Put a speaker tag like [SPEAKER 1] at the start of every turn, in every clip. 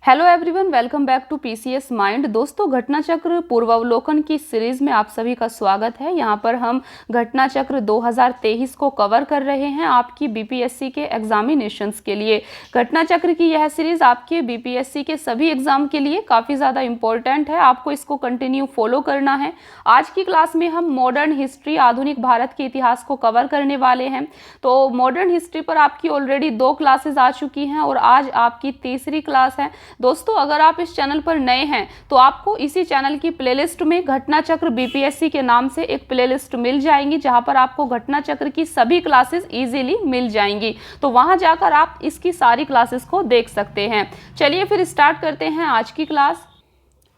[SPEAKER 1] Hello everyone, welcome back to PCS mind. दोस्तों, घटना चक्र पूर्वावलोकन की सीरीज में आप सभी का स्वागत है। यहाँ पर हम घटना चक्र 2023 को कवर कर रहे हैं आपकी बीपीएससी के एग्जामिनेशंस के लिए। घटना चक्र की यह सीरीज आपके बीपीएससी के सभी एग्जाम के लिए काफ़ी ज़्यादा इंपॉर्टेंट है, आपको इसको कंटिन्यू फॉलो करना है। आज की क्लास में हम मॉडर्न हिस्ट्री, आधुनिक भारत के इतिहास को कवर करने वाले हैं। तो मॉडर्न हिस्ट्री पर आपकी ऑलरेडी 2 क्लासेज आ चुकी हैं और आज आपकी तीसरी क्लास है। दोस्तों, अगर आप इस चैनल पर नए हैं तो आपको इसी चैनल की प्लेलिस्ट में घटना चक्र बीपीएससी के नाम से एक प्लेलिस्ट मिल जाएंगी, जहां पर आपको घटना चक्र की सभी क्लासेस इजीली मिल जाएंगी। तो वहां जाकर आप इसकी सारी क्लासेस को देख सकते हैं। चलिए फिर स्टार्ट करते हैं आज की क्लास।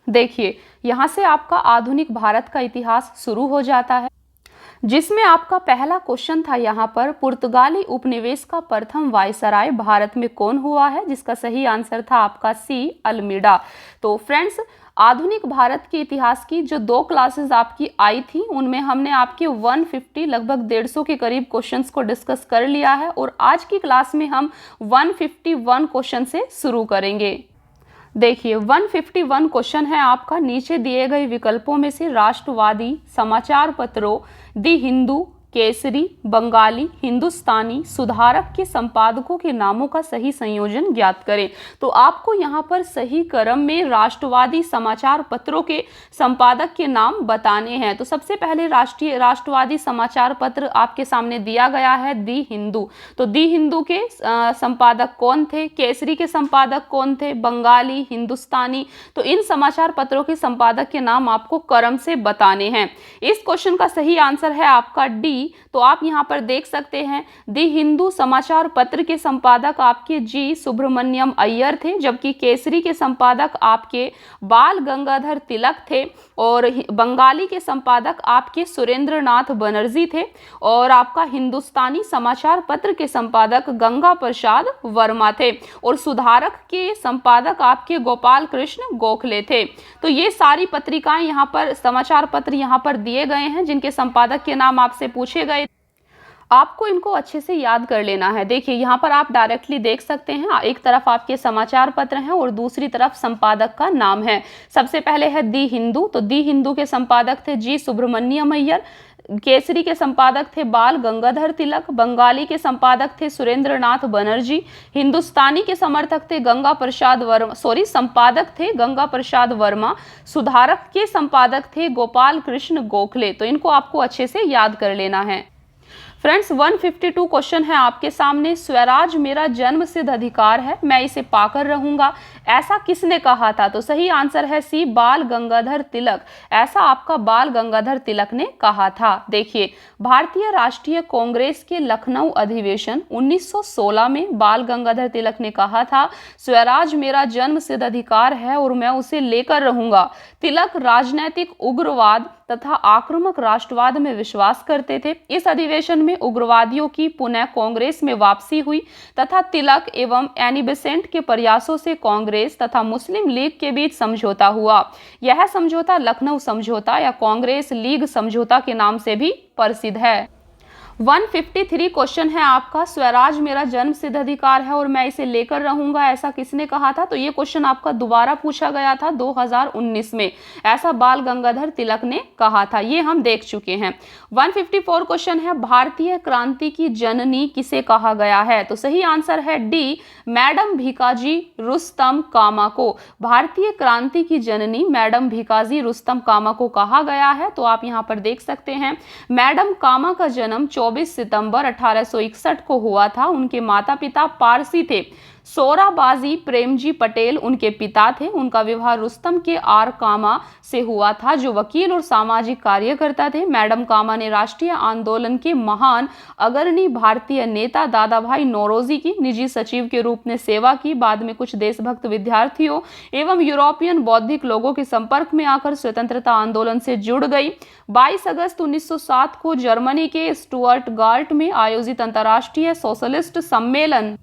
[SPEAKER 1] देखिए, यहाँ से आपका आधुनिक भारत का इतिहास शुरू हो जाता है, जिसमें आपका पहला क्वेश्चन था यहाँ पर, पुर्तगाली उपनिवेश का प्रथम वायसराय भारत में कौन हुआ है, जिसका सही आंसर था आपका सी, अल्मीडा। तो फ्रेंड्स, आधुनिक भारत के इतिहास की जो 2 क्लासेस आपकी आई थी, उनमें हमने आपके 150 लगभग 150 के करीब क्वेश्चंस को डिस्कस कर लिया है और आज की क्लास में हम 151 क्वेश्चन से शुरू करेंगे। देखिए, 151 क्वेश्चन है आपका। नीचे दिए गए विकल्पों में से राष्ट्रवादी समाचार पत्रों दी हिंदू, केसरी, बंगाली, हिंदुस्तानी, सुधारक के संपादकों के नामों का सही संयोजन ज्ञात करें। तो आपको यहाँ पर सही क्रम में राष्ट्रवादी समाचार पत्रों के संपादक के नाम बताने हैं। तो सबसे पहले राष्ट्रवादी समाचार पत्र आपके सामने दिया गया है दी हिंदू। तो दी हिंदू के संपादक कौन थे, केसरी के संपादक कौन थे, बंगाली, हिंदुस्तानी। तो इन समाचार पत्रों के संपादक के नाम आपको क्रम से बताने हैं। इस क्वेश्चन का सही आंसर है आपका डी। तो आप यहां पर देख सकते हैं, दी हिंदू समाचार पत्र के संपादक आपके जी सुब्रमण्यम अय्यर थे, जबकि केसरी के संपादक आपके बाल गंगाधर तिलक थे और बंगाली के संपादक आपके सुरेंद्रनाथ बनर्जी थे और आपका हिंदुस्तानी समाचार पत्र के संपादक गंगा प्रसाद वर्मा थे और सुधारक के संपादक आपके गोपाल कृष्ण गोखले थे। तो ये सारी पत्रिकाएं यहाँ पर, समाचार पत्र यहाँ पर दिए गए हैं, जिनके संपादक के नाम आपसे पूछे गए। आपको इनको अच्छे से याद कर लेना है। देखिए, यहाँ पर आप डायरेक्टली देख सकते हैं, एक तरफ आपके समाचार पत्र हैं और दूसरी तरफ संपादक का नाम है। सबसे पहले है दी हिंदू। तो दी हिंदू के संपादक थे जी सुब्रमण्यम अय्यर, केसरी के संपादक थे बाल गंगाधर तिलक, बंगाली के संपादक थे सुरेंद्रनाथ बनर्जी, हिंदुस्तानी के संपादक थे गंगा प्रसाद वर्मा, सुधारक के संपादक थे गोपाल कृष्ण गोखले। तो इनको आपको अच्छे से याद कर लेना है। फ्रेंड्स, 152 क्वेश्चन है आपके सामने। स्वराज मेरा जन्म सिद्ध अधिकार है, मैं इसे पाकर रहूंगा, ऐसा किसने कहा था? तो सही आंसर है सी, बाल गंगाधर तिलक। ऐसा आपका बाल गंगाधर तिलक ने कहा था। देखिए, भारतीय राष्ट्रीय कांग्रेस के लखनऊ अधिवेशन 1916 में बाल गंगाधर तिलक ने कहा था, स्वराज मेरा जन्म सिद्ध अधिकार है और मैं उसे लेकर रहूंगा। तिलक राजनैतिक उग्रवाद तथा आक्रामक राष्ट्रवाद में विश्वास करते थे। इस अधिवेशन में उग्रवादियों की पुनः कांग्रेस में वापसी हुई तथा तिलक एवं एनी बेसेंट के प्रयासों से कांग्रेस तथा मुस्लिम लीग के बीच समझौता हुआ। यह समझौता लखनऊ समझौता या कांग्रेस लीग समझौता के नाम से भी प्रसिद्ध है। 153 क्वेश्चन है आपका, स्वराज मेरा जन्म सिद्ध अधिकार है और मैं इसे लेकर रहूंगा, ऐसा किसने कहा था? तो ये क्वेश्चन आपका दोबारा पूछा गया था 2019 में। ऐसा बाल गंगाधर तिलक ने कहा था, ये हम देख चुके हैं। 154 क्वेश्चन है, भारतीय क्रांति की जननी किसे कहा गया है? तो सही आंसर है डी, मैडम भीकाजी रुस्तम कामा को। भारतीय क्रांति की जननी मैडम भीकाजी रुस्तम कामा को कहा गया है। तो आप यहाँ पर देख सकते हैं, मैडम कामा का जन्म 24 सितंबर 1861 को हुआ था। उनके माता पिता पारसी थे। सोराबाजी प्रेमजी पटेल उनके पिता थे। उनका विवाह रुस्तम के आर कामा से हुआ था, जो वकील और सामाजिक कार्यकर्ता थे। मैडम कामा ने राष्ट्रीय आंदोलन के महान अग्रणी भारतीय नेता दादा भाई नौरोजी की निजी सचिव के रूप में सेवा की। बाद में कुछ देशभक्त विद्यार्थियों एवं यूरोपियन बौद्धिक लोगों के संपर्क में आकर स्वतंत्रता आंदोलन से जुड़ गई। 22 अगस्त 1907 को जर्मनी के स्टुअर्टगार्ट में आयोजित अंतर्राष्ट्रीय सोशलिस्ट सम्मेलन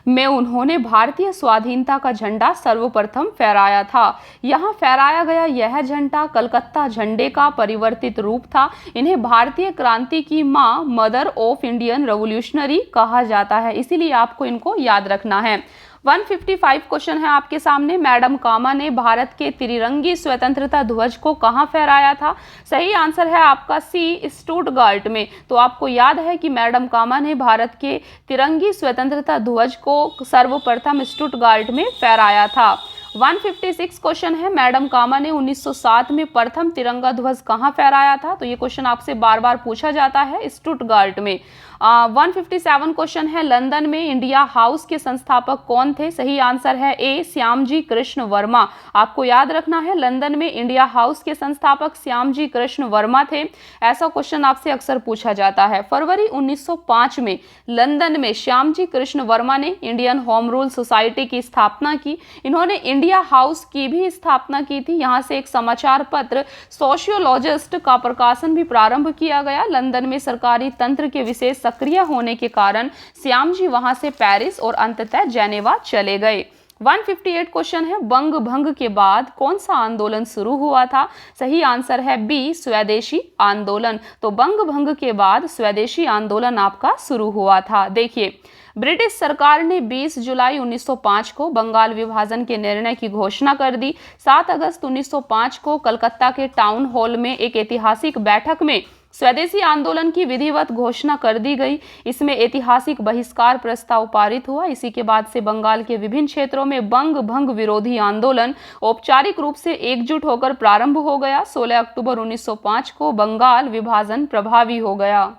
[SPEAKER 1] में उन्होंने भारतीय स्वाधीनता का झंडा सर्वप्रथम फहराया था। यहाँ फहराया गया यह झंडा कलकत्ता झंडे का परिवर्तित रूप था। इन्हें भारतीय क्रांति की मां, मदर ऑफ इंडियन रेवोल्यूशनरी कहा जाता है, इसीलिए आपको इनको याद रखना है। 155 क्वेश्चन है आपके सामने। मैडम कामा ने भारत के त्रिरंगी स्वतंत्रता ध्वज को कहां फहराया था? सही आंसर है आपका सी, स्टुटगार्ट में। तो आपको याद है कि मैडम कामा ने भारत के तिरंगी स्वतंत्रता ध्वज को सर्वप्रथम स्टुटगार्ट में फहराया था। 156 क्वेश्चन है। मैडम कामा ने 1907 में प्रथम तिरंगा ध्वज कहां फहराया था? तो ये क्वेश्चन आपसे बार बार पूछा जाता है, स्टुटगार्ट में। 157 क्वेश्चन है। लंदन में इंडिया हाउस के संस्थापक कौन थे? सही आंसर है ए, श्यामजी कृष्ण वर्मा। आपको याद रखना है, लंदन में इंडिया हाउस के संस्थापक श्यामजी कृष्ण वर्मा थे। ऐसा क्वेश्चन आपसे अक्सर पूछा जाता है। फरवरी 1905 में लंदन में श्यामजी कृष्ण वर्मा ने इंडियन होम रूल सोसाइटी की स्थापना की। इन्होंने इंडिया हाउस की भी स्थापना की थी। यहाँ से एक समाचार पत्र सोशियोलॉजिस्ट का प्रकाशन भी प्रारंभ किया गया। लंदन में सरकारी तंत्र के विशेष सक्रिय होने के कारण श्याम जी वहां से पेरिस और अंततः जेनेवा चले गए। 158 क्वेश्चन है। बंग भंग के बाद कौन सा आंदोलन शुरू हुआ था? सही आंसर है बी, स्वदेशी आंदोलन। तो बंग भंग के बाद स्वदेशी आंदोलन आपका शुरू हुआ था। देखिए, ब्रिटिश सरकार ने 20 जुलाई 1905 को बंगाल विभाजन के निर्णय की घोषणा कर दी। 7 अगस्त 1905 को कलकत्ता के टाउन हॉल में एक ऐतिहासिक बैठक में स्वदेशी आंदोलन की विधिवत घोषणा कर दी गई। इसमें ऐतिहासिक बहिष्कार प्रस्ताव पारित हुआ। इसी के बाद से बंगाल के विभिन्न क्षेत्रों में बंग भंग विरोधी आंदोलन औपचारिक रूप से एकजुट होकर प्रारंभ हो गया। 16 अक्टूबर 1905 को बंगाल विभाजन प्रभावी हो गया।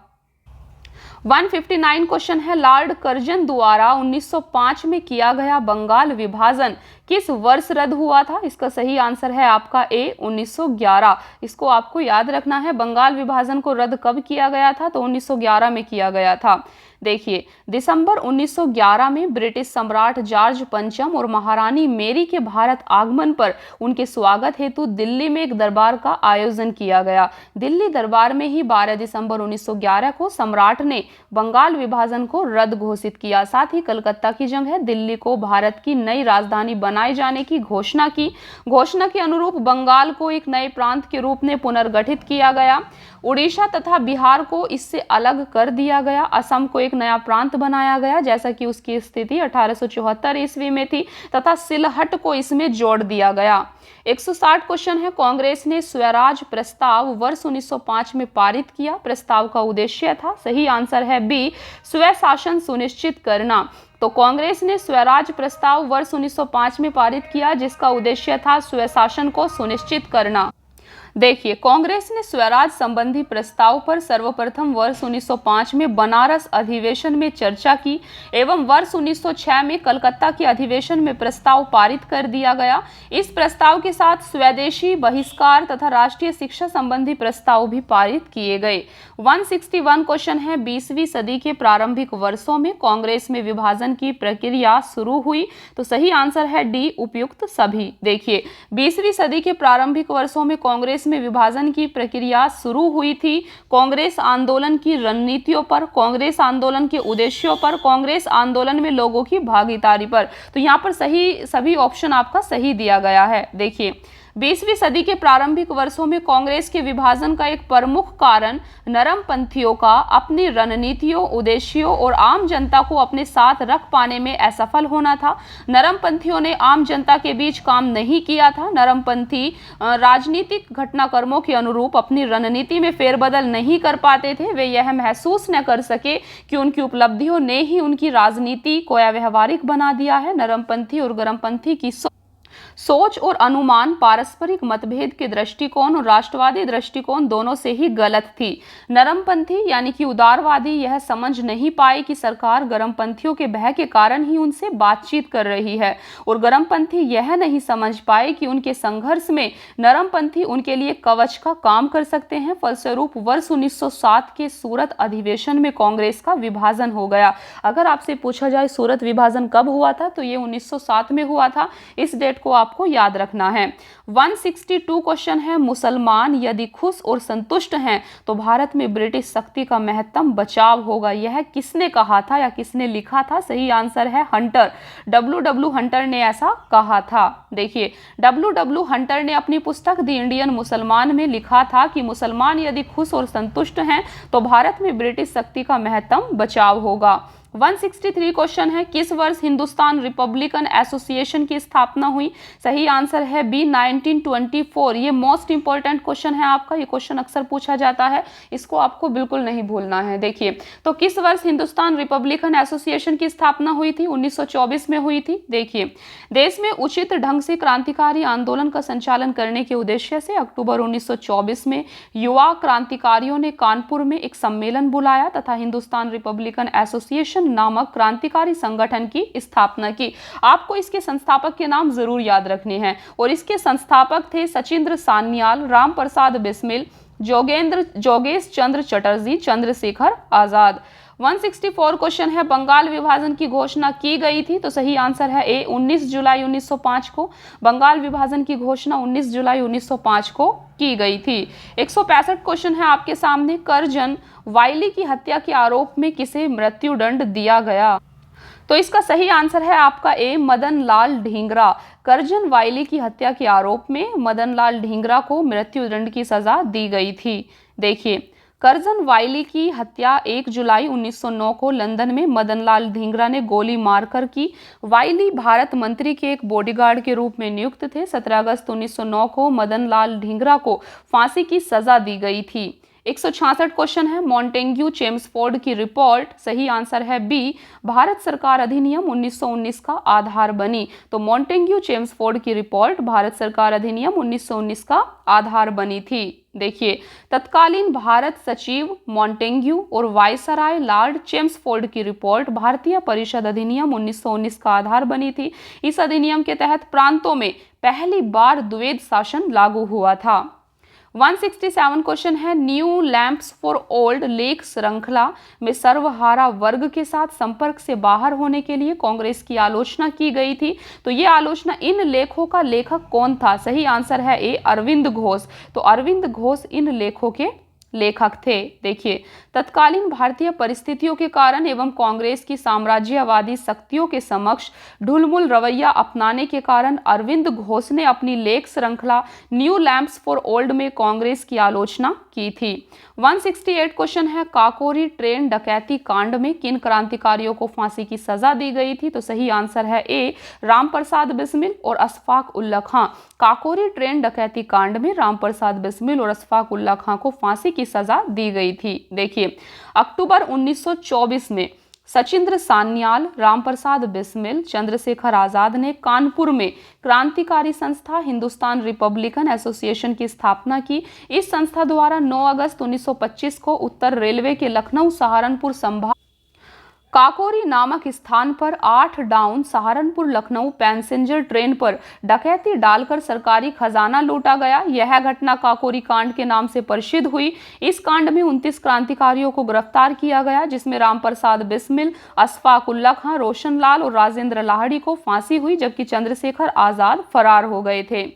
[SPEAKER 1] 159 क्वेश्चन है। लॉर्ड कर्जन द्वारा 1905 में किया गया बंगाल विभाजन किस वर्ष रद्द हुआ था? इसका सही आंसर है आपका ए, 1911। इसको आपको याद रखना है। बंगाल विभाजन को रद्द कब किया गया था? तो 1911 में किया गया था। देखिए, दिसंबर 1911 में ब्रिटिश सम्राट जॉर्ज पंचम और महारानी मेरी के भारत आगमन पर उनके स्वागत हेतु दिल्ली में एक दरबार का आयोजन किया गया। दिल्ली दरबार में ही 12 दिसंबर 1911 को सम्राट ने बंगाल विभाजन को रद्द घोषित किया। साथ ही कलकत्ता की जगह दिल्ली को भारत की नई राजधानी बनाए जाने की घोषणा की। घोषणा के अनुरूप बंगाल को एक नए प्रांत के रूप में पुनर्गठित किया गया। उड़ीसा तथा बिहार को इससे अलग कर दिया गया। असम को एक नया प्रांत बनाया गया, जैसा कि उसकी स्थिति 1874 ईस्वी में थी, तथा सिलहट को इसमें जोड़ दिया गया। 160 क्वेश्चन है। कांग्रेस ने स्वराज प्रस्ताव वर्ष 1905 में पारित किया। प्रस्ताव का उद्देश्य था, सही आंसर है बी, स्वशासन सुनिश्चित करना। तो कांग्रेस ने स्वराज प्रस्ताव वर्ष 1905 में पारित किया, जिसका उद्देश्य था स्वशासन को सुनिश्चित करना। देखिए, कांग्रेस ने स्वराज संबंधी प्रस्ताव पर सर्वप्रथम वर्ष 1905 में बनारस अधिवेशन में चर्चा की एवं वर्ष 1906 में कलकत्ता के अधिवेशन में प्रस्ताव पारित कर दिया गया। इस प्रस्ताव के साथ स्वदेशी बहिष्कार तथा राष्ट्रीय शिक्षा संबंधी प्रस्ताव भी पारित किए गए। 161 क्वेश्चन है। 20वीं सदी के प्रारंभिक वर्षों में कांग्रेस में विभाजन की प्रक्रिया शुरू हुई। तो सही आंसर है डी, उपयुक्त सभी। देखिए, 20वीं सदी के प्रारंभिक वर्षों में कांग्रेस में विभाजन की प्रक्रिया शुरू हुई थी। कांग्रेस आंदोलन की रणनीतियों पर, कांग्रेस आंदोलन के उद्देश्यों पर, कांग्रेस आंदोलन में लोगों की भागीदारी पर। तो यहाँ पर सभी ऑप्शन आपका सही दिया गया है। देखिए, 20वीं सदी के प्रारंभिक वर्षों में कांग्रेस के विभाजन का एक प्रमुख कारण नरमपंथियों का अपनी रणनीतियों, उद्देश्यों और आम जनता को अपने साथ रख पाने में असफल होना था। नरमपंथियों ने आम जनता के बीच काम नहीं किया था। नरमपंथी राजनीतिक घटनाक्रमों के अनुरूप अपनी रणनीति में फेरबदल नहीं कर पाते थे। वे यह महसूस न कर सके कि उनकी उपलब्धियों ने ही उनकी राजनीति को अव्यावहारिक बना दिया है। नरमपंथी और गरमपंथी की सोच और अनुमान पारस्परिक मतभेद के दृष्टिकोण और राष्ट्रवादी दृष्टिकोण दोनों से ही गलत थी। नरमपंथी यानी कि उदारवादी यह समझ नहीं पाए कि सरकार गरमपंथियों के भय के कारण ही उनसे बातचीत कर रही है, और गरमपंथी यह नहीं समझ पाए कि उनके संघर्ष में नरमपंथी उनके लिए कवच का काम कर सकते हैं। फलस्वरूप वर्ष 1907 के सूरत अधिवेशन में कांग्रेस का विभाजन हो गया। अगर आपसे पूछा जाए सूरत विभाजन कब हुआ था, तो ये 1907 में हुआ था। इस डेट को आपको याद रखना है। 162 क्वेश्चन है। मुसलमान यदि खुश और संतुष्ट हैं तो भारत में ब्रिटिश शक्ति का महत्तम बचाव होगा। यह किसने कहा था या किसने लिखा था? सही आंसर है हंटर। W.W. हंटर ने ऐसा कहा था। देखिए, W.W. हंटर ने अपनी पुस्तक द इंडियन मुसलमान में लिखा था कि मुसलमान यदि खुश और संतुष्ट हैं तो भारत में ब्रिटिश शक्ति का महत्तम बचाव होगा। 163 क्वेश्चन है, किस वर्ष हिंदुस्तान रिपब्लिकन एसोसिएशन की स्थापना हुई? सही आंसर है बी 1924। ये मोस्ट इंपॉर्टेंट क्वेश्चन है आपका, ये क्वेश्चन अक्सर पूछा जाता है, इसको आपको बिल्कुल नहीं भूलना है। देखिए, तो किस वर्ष हिंदुस्तान रिपब्लिकन एसोसिएशन की स्थापना हुई थी? 1924 में हुई थी। देखिए, देश में उचित ढंग से क्रांतिकारी आंदोलन का संचालन करने के उद्देश्य से अक्टूबर 1924 में युवा क्रांतिकारियों ने कानपुर में एक सम्मेलन बुलाया तथा हिंदुस्तान रिपब्लिकन एसोसिएशन नामक क्रांतिकारी संगठन की स्थापना की। आपको इसके संस्थापक के नाम जरूर याद रखने हैं, और इसके संस्थापक थे सचिंद्र सान्याल, राम प्रसाद बिस्मिल, जोगेश चंद्र चटर्जी, चंद्रशेखर आजाद। 164 क्वेश्चन है, बंगाल विभाजन की घोषणा की गई थी? तो सही आंसर है ए 19 जुलाई 1905 को। बंगाल विभाजन की घोषणा 19 जुलाई 1905 को की गई थी। 165 क्वेश्चन है आपके सामने, करजन वाइली की हत्या के आरोप में किसे मृत्युदंड दिया गया? तो इसका सही आंसर है आपका ए मदन लाल ढींगरा। करजन वाइली की हत्या के आरोप में मदन लाल ढींगरा को मृत्युदंड की सजा दी गई थी। देखिए, करजन वाइली की हत्या 1 जुलाई 1909 को लंदन में मदनलाल ढींगरा ने गोली मारकर की। वाइली भारत मंत्री के एक बॉडीगार्ड के रूप में नियुक्त थे। 17 अगस्त 1909 को मदनलाल ढींगरा को फांसी की सजा दी गई थी। 166 क्वेश्चन है, मॉन्टेग्यू चेम्सफोर्ड की रिपोर्ट, सही आंसर है बी, भारत सरकार अधिनियम 1919 का आधार बनी। तो मॉन्टेग्यू चेम्सफोर्ड की रिपोर्ट भारत सरकार अधिनियम 1919 का आधार बनी थी। देखिए, तत्कालीन भारत सचिव मॉन्टेग्यू और वायसराय लॉर्ड चेम्सफोर्ड की रिपोर्ट भारतीय परिषद अधिनियम 1919 का आधार बनी थी। इस अधिनियम के तहत प्रांतों में पहली बार द्वैध शासन लागू हुआ था। 167 क्वेश्चन है, new lamps for old lake श्रृंखला में सर्वहारा वर्ग के साथ संपर्क से बाहर होने के लिए कांग्रेस की आलोचना की गई थी। तो ये आलोचना इन लेखों का लेखक कौन था? सही आंसर है ए अरविंद घोष। तो अरविंद घोष इन लेखों के लेखक थे। देखिए, तत्कालीन भारतीय परिस्थितियों के कारण एवं कांग्रेस की साम्राज्यवादी शक्तियों के समक्ष ढुलमुल रवैया अपनाने के कारण अरविंद घोष ने अपनी लेख श्रृंखला न्यू लैंप्स फॉर ओल्ड में कांग्रेस की आलोचना की थी। 168 क्वेश्चन है, काकोरी ट्रेन डकैती कांड में किन क्रांतिकारियों को फांसी की सजा दी गई थी? तो सही आंसर है ए रामप्रसाद बिस्मिल और अशफाक उल्ला खां। काकोरी ट्रेन डकैती कांड में रामप्रसाद बिस्मिल और अशफाक उल्ला खां को फांसी की सजा दी गई थी। देखिए, अक्टूबर 1924 में सचिंद्र सान्याल, रामप्रसाद बिस्मिल, चंद्रशेखर आजाद ने कानपुर में क्रांतिकारी संस्था हिंदुस्तान रिपब्लिकन एसोसिएशन की स्थापना की। इस संस्था द्वारा 9 अगस्त 1925 को उत्तर रेलवे के लखनऊ सहारनपुर संभाग काकोरी नामक स्थान पर 8 down Saharanpur Lucknow passenger train पर डकैती डालकर सरकारी खजाना लूटा गया। यह घटना काकोरी कांड के नाम से प्रसिद्ध हुई। इस कांड में 29 क्रांतिकारियों को गिरफ्तार किया गया, जिसमें रामप्रसाद बिस्मिल, अशफाक उल्ला खां, रोशनलाल और राजेंद्र लाहिड़ी को फांसी हुई, जबकि चंद्रशेखर आजाद फरार हो गए थे।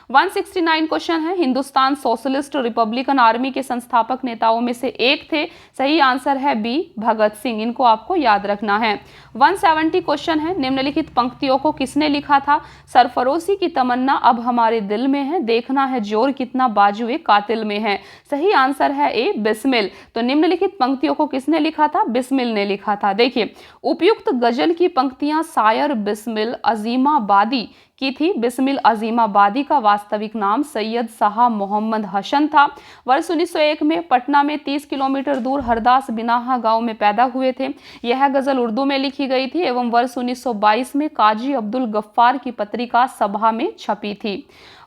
[SPEAKER 1] 169 क्वेश्चन है, हिंदुस्तान सोशलिस्ट रिपब्लिकन आर्मी के संस्थापक नेताओं में से एक थे। सही आंसर है बी भगत सिंह। इनको आपको याद रखना है। 170 क्वेश्चन है, निम्नलिखित पंक्तियों को किसने लिखा था? सरफरोशी की तमन्ना अब हमारे दिल में है, देखना है जोर कितना बाजुए कातिल में है। सही आंसर है ए बिस्मिल। तो निम्नलिखित पंक्तियों को किसने लिखा था? बिस्मिल ने लिखा था। देखिए, उपयुक्त गजल की पंक्तियां शायर बिस्मिल अजीमाबादी की थी। बिस्मिल अजीमाबादी का वास्तविक नाम सैयद शाह मोहम्मद हसन था। वर्ष 1901 में पटना में 30 किलोमीटर दूर हरदास बिनाहा गांव में पैदा हुए थे। यह गजल उर्दू में लिखी गई थी एवं वर्ष 1922 में काजी अब्दुल गफ्फार की पत्रिका सभा में छपी थी।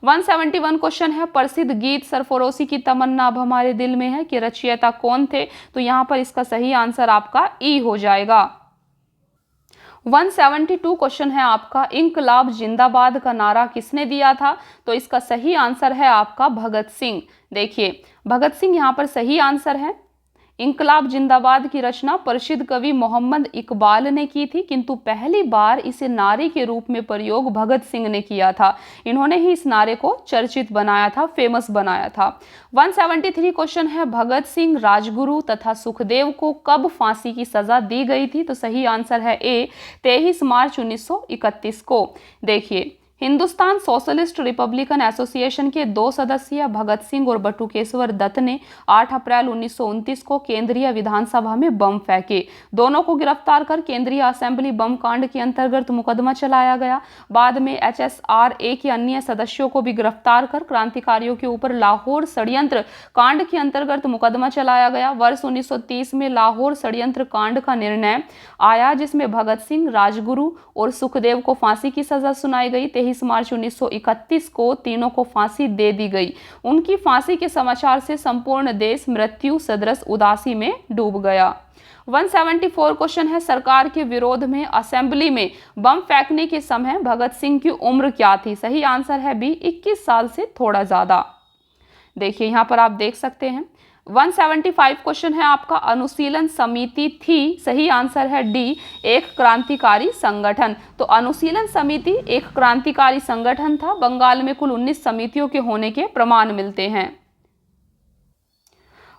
[SPEAKER 1] 171 क्वेश्चन है, प्रसिद्ध गीत सरफरोशी की तमन्ना अब हमारे दिल में है कि रचयिता कौन थे? तो यहाँ पर इसका सही आंसर आपका ई हो जाएगा। 172 क्वेश्चन है आपका, इंकलाब जिंदाबाद का नारा किसने दिया था? तो इसका सही आंसर है आपका भगत सिंह। देखिए, भगत सिंह यहाँ पर सही आंसर है। इंकलाब जिंदाबाद की रचना प्रसिद्ध कवि मोहम्मद इकबाल ने की थी, किंतु पहली बार इसे नारे के रूप में प्रयोग भगत सिंह ने किया था। इन्होंने ही इस नारे को चर्चित बनाया था, फेमस बनाया था। 173 क्वेश्चन है, भगत सिंह, राजगुरु तथा सुखदेव को कब फांसी की सजा दी गई थी? तो सही आंसर है ए 23 मार्च 1931 को। देखिए, हिंदुस्तान सोशलिस्ट रिपब्लिकन एसोसिएशन के 2 सदस्य भगत सिंह और बटुकेश्वर दत्त ने 8 अप्रैल 1929 को केंद्रीय विधानसभा में बम फेंके। दोनों को गिरफ्तार कर केंद्रीय असेंबली बम कांड के अंतर्गत मुकदमा चलाया गया। बाद में HSRA के अन्य सदस्यों को भी गिरफ्तार कर क्रांतिकारियों के ऊपर लाहौर षड्यंत्र कांड के अंतर्गत मुकदमा चलाया गया। वर्ष 1930 में लाहौर षड्यंत्र कांड का निर्णय आया, जिसमें भगत सिंह, राजगुरु और सुखदेव को फांसी की सजा सुनाई गई। 23 मार्च 1931 को तीनों को फांसी दे दी गई। उनकी फांसी के समाचार से संपूर्ण देश मृत्यु सदृश उदासी में डूब गया। 174 क्वेश्चन है, सरकार के विरोध में असेंबली में बम फेंकने के समय भगत सिंह की उम्र क्या थी? सही आंसर है बी, 21 साल से थोड़ा ज्यादा। देखिए यहाँ पर आप देख सकते हैं। 175 क्वेश्चन है आपका, अनुशीलन समिति थी? सही आंसर है डी, एक क्रांतिकारी संगठन। तो अनुशीलन समिति एक क्रांतिकारी संगठन था। बंगाल में कुल 19 समितियों के होने के प्रमाण मिलते हैं।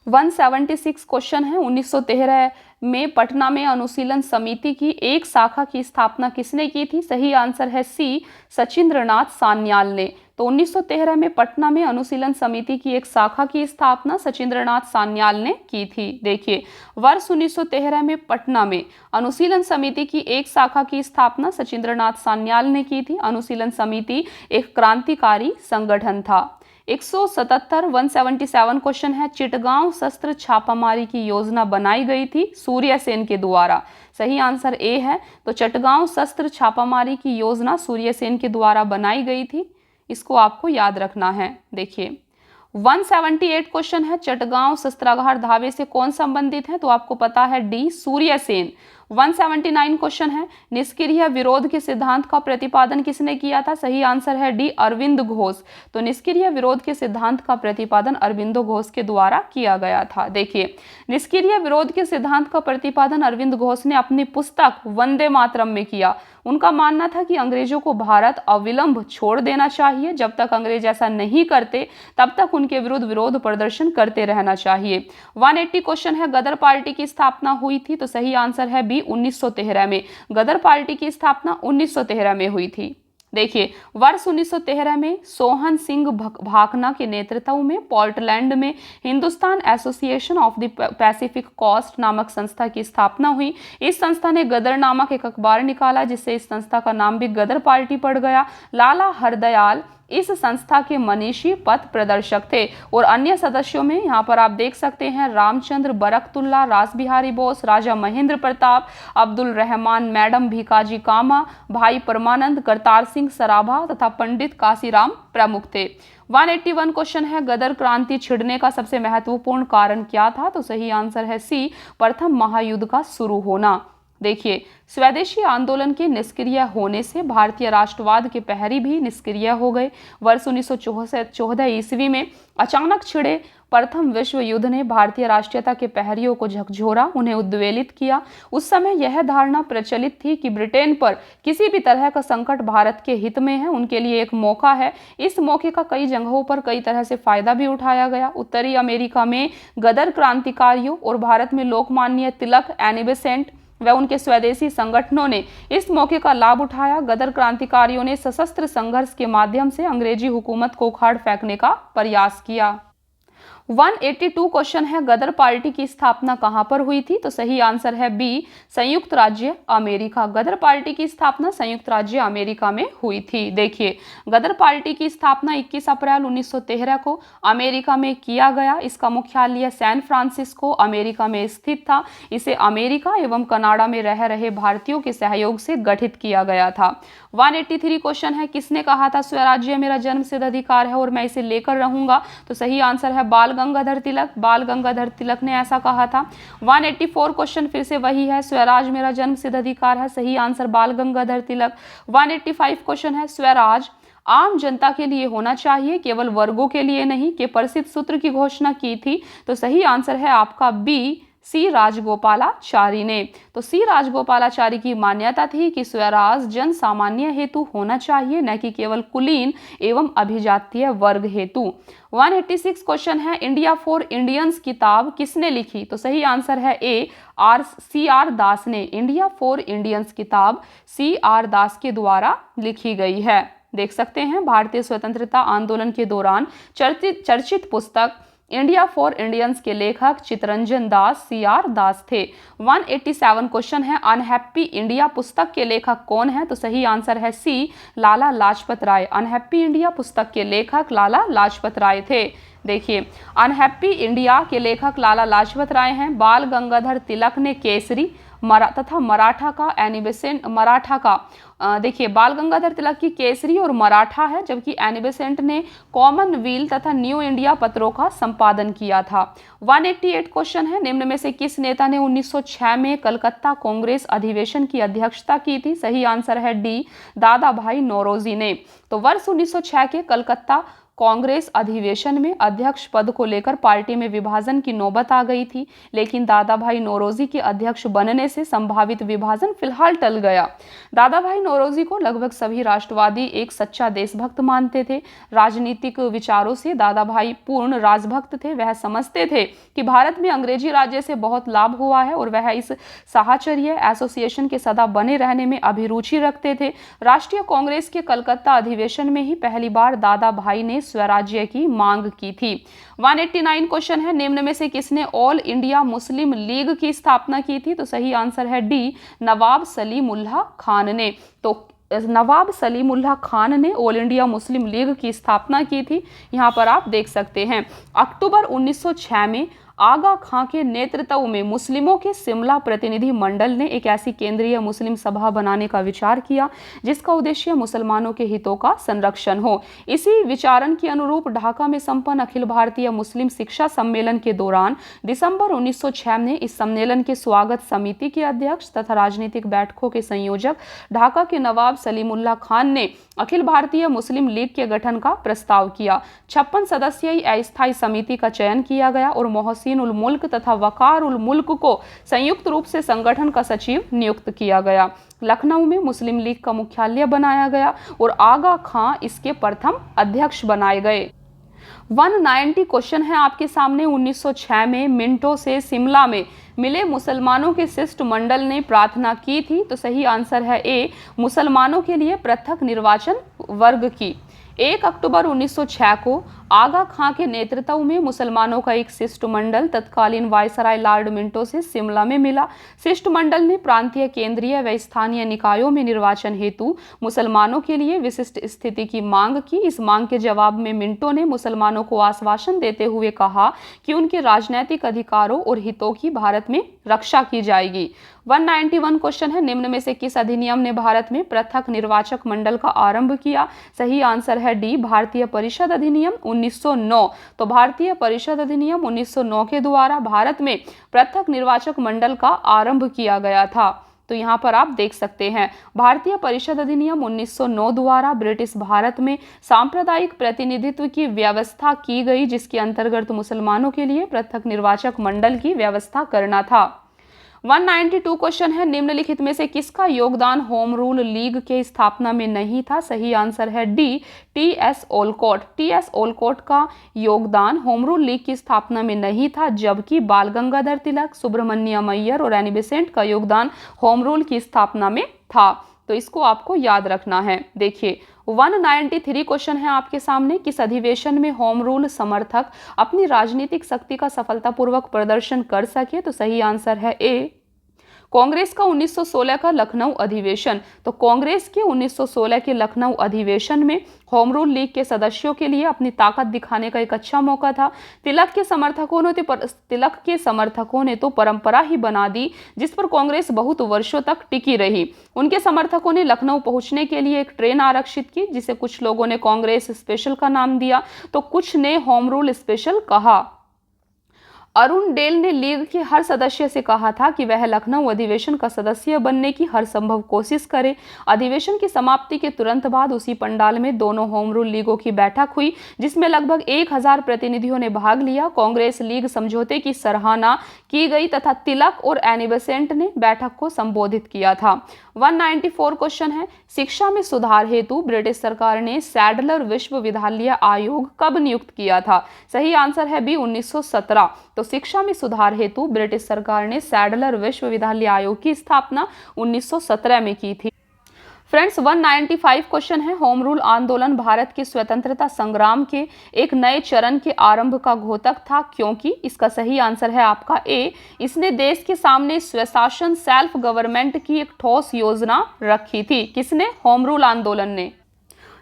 [SPEAKER 1] 176 क्वेश्चन है, 1913 में पटना में अनुशीलन समिति की एक शाखा की स्थापना किसने की थी? सही आंसर है सी, सचिंद्रनाथ सान्याल ने। तो 1913 में पटना में अनुशीलन समिति की एक शाखा की स्थापना सचिंद्रनाथ सान्याल ने की थी। देखिए, वर्ष 1913 में पटना में अनुशीलन समिति की एक शाखा की स्थापना सचिंद्रनाथ सान्याल ने की थी। अनुशीलन समिति एक क्रांतिकारी संगठन था। 177 क्वेश्चन है, चिटगांव शस्त्र छापामारी की योजना बनाई गई थी सूर्यसेन के द्वारा। सही आंसर ए है। तो चिटगांव शस्त्र छापामारी की योजना सूर्यसेन के द्वारा बनाई गई थी, इसको आपको याद रखना है। देखिए 178 क्वेश्चन है, चटगांव शस्त्रागार धावे से कौन संबंधित है? तो आपको पता है डी, सूर्यसेन। 179 क्वेश्चन है, निष्क्रिय विरोध के सिद्धांत का प्रतिपादन किसने किया था? सही आंसर है डी, अरविंद घोष। तो निष्क्रिय विरोध के सिद्धांत का प्रतिपादन अरविंदो घोष के द्वारा किया गया था। देखिए, निष्क्रिय विरोध के सिद्धांत का प्रतिपादन अरविंद घोष ने अपनी पुस्तक वंदे मातरम में किया। उनका मानना था कि अंग्रेजों को भारत अविलंब छोड़ देना चाहिए। जब तक अंग्रेज ऐसा नहीं करते तब तक उनके विरुद्ध विरोध प्रदर्शन करते रहना चाहिए। 180 क्वेश्चन है, गदर पार्टी की स्थापना हुई थी? तो सही आंसर है बी, 1913 में। गदर पार्टी की स्थापना 1913 में हुई थी। देखिए, वर्ष 1913 में सोहन सिंह भाकना के नेतृत्व में पोर्टलैंड में Hindustan Association of the Pacific Coast नामक संस्था की स्थापना हुई। इस संस्था ने गदर नामक एक अखबार निकाला, जिससे इस संस्था का नाम भी गदर पार्टी पड़ गया। लाला हरदयाल इस संस्था के मनीषी पथ प्रदर्शक थे और अन्य सदस्यों में यहाँ पर आप देख सकते हैं रामचंद्र बरकतुल्ला, रासबिहारी बोस, राजा महेंद्र प्रताप, अब्दुल रहमान, मैडम भीकाजी कामा, भाई परमानंद, करतार सिंह सराभा तथा पंडित काशीराम प्रमुख थे। 181 क्वेश्चन है, गदर क्रांति छिड़ने का सबसे महत्वपूर्ण कारण क्या था? तो सही आंसर है सी, प्रथम महायुद्ध का शुरू होना। देखिए, स्वदेशी आंदोलन के निष्क्रिय होने से भारतीय राष्ट्रवाद के प्रहरी भी निष्क्रिय हो गए। वर्ष 1914 ईस्वी में अचानक छिड़े प्रथम विश्व युद्ध ने भारतीय राष्ट्रीयता के प्रहरियों को झकझोरा, उन्हें उद्वेलित किया। उस समय यह धारणा प्रचलित थी कि ब्रिटेन पर किसी भी तरह का संकट भारत के हित में है, उनके लिए एक मौका है। इस मौके का कई जगहों पर कई तरह से फायदा भी उठाया गया। उत्तरी अमेरिका में गदर क्रांतिकारियों और भारत में लोकमान्य तिलक, एनी बेसेंट व उनके स्वदेशी संगठनों ने इस मौके का लाभ उठाया। गदर क्रांतिकारियों ने सशस्त्र संघर्ष के माध्यम से अंग्रेजी हुकूमत को उखाड़ फेंकने का प्रयास किया। 182 क्वेश्चन है, गदर पार्टी की स्थापना कहां पर हुई थी? तो सही आंसर है बी, संयुक्त राज्य अमेरिका। गदर पार्टी की स्थापना संयुक्त राज्य अमेरिका में हुई थी। देखिए, गदर पार्टी की स्थापना 21 अप्रैल 1913 को अमेरिका में किया गया। इसका मुख्यालय सैन फ्रांसिस्को अमेरिका में स्थित था। इसे अमेरिका एवं कनाडा में रह रहे भारतीयों के सहयोग से गठित किया गया था। 183 क्वेश्चन है, किसने कहा था स्वराज्य मेरा जन्मसिद्ध अधिकार है और मैं इसे लेकर रहूंगा? तो सही आंसर है बाल गंगाधर तिलक। बाल गंगाधर तिलक ने ऐसा कहा था। 184 क्वेश्चन फिर से वही है, स्वराज मेरा जन्मसिद्ध अधिकार है। सही आंसर बाल गंगाधर तिलक। 185 क्वेश्चन है, स्वराज आम जनता के लिए होना चाहिए, केवल वर्गों के लिए नहीं, के प्रसिद्ध सूत्र की घोषणा की थी? तो सही आंसर है आपका बी, सी राजगोपालाचारी ने। तो सी राजगोपालाचारी की मान्यता थी कि स्वराज जन सामान्य हेतु होना चाहिए, न कि केवल कुलीन एवं अभिजातीय वर्ग हेतु। 186 क्वेश्चन है, इंडिया फॉर इंडियंस किताब किसने लिखी? तो सही आंसर है ए, CR दास ने। इंडिया फॉर इंडियंस किताब CR दास के द्वारा लिखी गई है। देख सकते हैं। भारतीय स्वतंत्रता आंदोलन के दौरान चर्चित पुस्तक इंडिया फॉर इंडियंस के लेखक चितरंजन दास CR दास थे। 187 क्वेश्चन है, अनहैप्पी इंडिया पुस्तक के लेखक कौन है? तो सही आंसर है C, Lala Lajpat Rai. Unhappy India पुस्तक के लेखक लाला लाजपत राय थे। देखिए, अनहैप्पी इंडिया के लेखक लाला लाजपत राय हैं। बाल गंगाधर तिलक ने केसरी तथा मराठा का देखिए, बाल गंगाधर तिलक की केसरी और मराठा है, जबकि एनी बेसेंट ने कॉमनवेल्थ तथा न्यू इंडिया पत्रों का संपादन किया था। 188 क्वेश्चन है, निम्न में से किस नेता ने 1906 में कलकत्ता कांग्रेस अधिवेशन की अध्यक्षता की थी? सही आंसर है D, दादा भाई नौरोजी ने। तो वर्ष 1906 के कलकत्ता कांग्रेस अधिवेशन में अध्यक्ष पद को लेकर पार्टी में विभाजन की नौबत आ गई थी, लेकिन दादा भाई नौरोजी के अध्यक्ष बनने से संभावित विभाजन फिलहाल टल गया। दादा भाई नौरोजी को लगभग सभी राष्ट्रवादी एक सच्चा देशभक्त मानते थे। राजनीतिक विचारों से दादा भाई पूर्ण राजभक्त थे। वह समझते थे कि भारत में अंग्रेजी राज्य से बहुत लाभ हुआ है और वह इस साहचर्य एसोसिएशन के सदा बने रहने में अभिरुचि रखते थे। राष्ट्रीय कांग्रेस के कलकत्ता अधिवेशन में ही पहली बार दादा भाई ने स्वराज्य की मांग की थी। 189 क्वेश्चन है, निम्न में से किसने ऑल इंडिया मुस्लिम लीग की स्थापना की थी? तो सही आंसर है D, नवाब सलीमुल्लाह खान ने। तो नवाब सलीमुल्लाह खान ने ऑल इंडिया मुस्लिम लीग की स्थापना की थी। यहाँ पर आप देख सकते हैं। अक्टूबर 1906 में आगा खां के नेतृत्व में मुस्लिमों के शिमला प्रतिनिधि मंडल ने एक ऐसी केंद्रीय मुस्लिम सभा बनाने का विचार किया जिसका उद्देश्य मुसलमानों के हितों का संरक्षण हो। इसी विचारण के अनुरूप ढाका में संपन्न अखिल भारतीय मुस्लिम शिक्षा सम्मेलन के दौरान दिसंबर 1906 में इस सम्मेलन के स्वागत समिति के अध्यक्ष तथा राजनीतिक बैठकों के संयोजक ढाका के नवाब सलीमुल्लाह खान ने अखिल भारतीय मुस्लिम लीग के गठन का प्रस्ताव किया। 56 सदस्यीय अस्थायी समिति का चयन किया गया और मोहसिन उल मुल्क तथा वकार उल मुल्क को संयुक्त रूप से संगठन का सचिव नियुक्त किया गया। लखनऊ में मुस्लिम लीग का मुख्यालय बनाया गया और आगा खां इसके प्रथम अध्यक्ष बनाए गए। 190 क्वेश्चन है आपके सामने। 1906 में मिंटो से शिमला में मिले मुसलमानों के शिष्ट मंडल ने प्रार्थना की थी। तो सही आंसर है A, मुसलमानों के लिए पृथक निर्वाचन वर्ग की। 1 अक्टूबर 1906 को आगा खां के नेतृत्व में मुसलमानों का एक शिष्टमंडल तत्कालीन वायसराय लॉर्ड मिंटो से शिमला में मिला। शिष्टमंडल ने प्रांतीय, केंद्रीय व स्थानीय निकायों में निर्वाचन हेतु मुसलमानों के लिए विशिष्ट स्थिति की मांग की। इस मांग के जवाब में मिंटो ने मुसलमानों को आश्वासन देते हुए कहा कि उनके राजनैतिक अधिकारों और हितों की भारत में रक्षा की जाएगी। 191 क्वेश्चन है, निम्न में से किस अधिनियम ने भारत में पृथक निर्वाचक मंडल का आरंभ किया? सही आंसर है D, भारतीय परिषद अधिनियम 1909। तो भारतीय परिषद अधिनियम 1909 के द्वारा भारत में पृथक निर्वाचक मंडल का आरंभ किया गया था। तो यहाँ पर आप देख सकते हैं, भारतीय परिषद अधिनियम 1909 द्वारा ब्रिटिश भारत में सांप्रदायिक प्रतिनिधित्व की व्यवस्था की गई, जिसके अंतर्गत मुसलमानों के लिए पृथक निर्वाचक मंडल की व्यवस्था करना था। 192 क्वेश्चन है, निम्नलिखित में से किसका योगदान होम रूल लीग के स्थापना में नहीं था? सही आंसर है D, T.S. ओलकॉट। T.S. ओलकॉट का योगदान होम रूल लीग की स्थापना में नहीं था, जबकि बाल गंगाधर तिलक, सुब्रमण्यम अय्यर और एनी बेसेंट का योगदान होम रूल की स्थापना में था। तो इसको आपको याद रखना है। देखिए, 193 क्वेश्चन है आपके सामने। किस अधिवेशन में होम रूल समर्थक अपनी राजनीतिक शक्ति का सफलतापूर्वक प्रदर्शन कर सके? तो सही आंसर है A, कांग्रेस का 1916 का लखनऊ अधिवेशन। तो कांग्रेस के 1916 के लखनऊ अधिवेशन में होम रूल लीग के सदस्यों के लिए अपनी ताकत दिखाने का एक अच्छा मौका था। तिलक के समर्थकों ने तो परंपरा ही बना दी, जिस पर कांग्रेस बहुत वर्षों तक टिकी रही। उनके समर्थकों ने लखनऊ पहुंचने के लिए एक ट्रेन आरक्षित की, जिसे कुछ लोगों ने कांग्रेस स्पेशल का नाम दिया, तो कुछ ने होम रूल स्पेशल कहा। अरुण डेल ने लीग के हर सदस्य से कहा था कि वह लखनऊ अधिवेशन का सदस्य बनने की हर संभव कोशिश करे। अधिवेशन की समाप्ति के तुरंत बाद उसी पंडाल में दोनों होम रूल लीगों की बैठक हुई, जिसमें लगभग 1000 प्रतिनिधियों ने भाग लिया। कांग्रेस लीग समझौते की सराहना की गई तथा तिलक और एनी बेसेंट ने बैठक को संबोधित किया था। 194 क्वेश्चन है, शिक्षा में सुधार हेतु ब्रिटिश सरकार ने सैडलर विश्वविद्यालय आयोग कब नियुक्त किया था? सही आंसर है B, 1917। तो शिक्षा में सुधार हेतु ब्रिटिश सरकार ने सैडलर विश्वविद्यालय आयोग की स्थापना 1917 में की थी। फ्रेंड्स 195 क्वेश्चन है, होम रूल आंदोलन भारत के स्वतंत्रता संग्राम के एक नए चरण के आरंभ का घोतक था, क्योंकि इसका सही आंसर है आपका ए, इसने देश के सामने स्वशासन सेल्फ गवर्नमेंट की एक ठोस योजना रखी थी। किसने? होम रूल आंदोलन ने।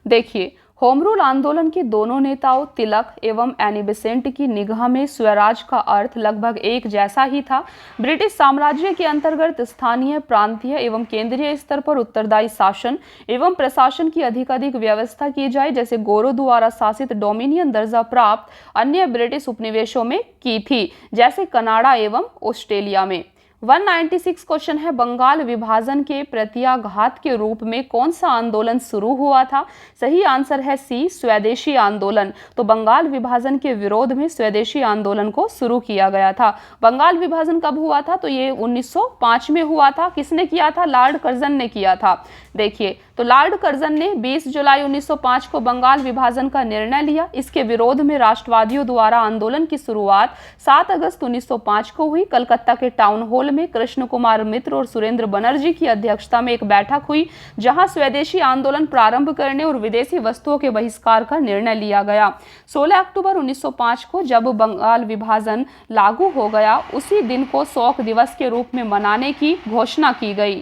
[SPEAKER 1] देखिए, होम रूल आंदोलन के दोनों नेताओं तिलक एवं एनी बेसेंट की निगाह में स्वराज का अर्थ लगभग एक जैसा ही था। ब्रिटिश साम्राज्य के अंतर्गत स्थानीय, प्रांतीय एवं केंद्रीय स्तर पर उत्तरदायी शासन एवं प्रशासन की अधिकाधिक व्यवस्था की जाए, जैसे गोरों द्वारा शासित डोमिनियन दर्जा प्राप्त अन्य ब्रिटिश उपनिवेशों में की थी, जैसे कनाडा एवं ऑस्ट्रेलिया में। 196 क्वेश्चन है, बंगाल विभाजन के प्रत्याघात के रूप में कौन सा आंदोलन शुरू हुआ था? सही आंसर है सी, स्वदेशी आंदोलन। तो बंगाल विभाजन के विरोध में स्वदेशी आंदोलन को शुरू किया गया था। बंगाल विभाजन कब हुआ था? तो ये 1905 में हुआ था। किसने किया था? लॉर्ड कर्जन ने किया था। देखिए, तो लॉर्ड कर्जन ने 20 जुलाई 1905 को बंगाल विभाजन का निर्णय लिया। इसके विरोध में राष्ट्रवादियों द्वारा आंदोलन की शुरुआत 7 अगस्त 1905 को हुई। कलकत्ता के टाउन हॉल में कृष्ण कुमार मित्र और सुरेंद्र बनर्जी की अध्यक्षता में एक बैठक हुई, जहां स्वदेशी आंदोलन प्रारंभ करने और विदेशी वस्तुओं के बहिष्कार का निर्णय लिया गया। 16 अक्टूबर 1905 को जब बंगाल विभाजन लागू हो गया, उसी दिन को शोक दिवस के रूप में मनाने की घोषणा की गई।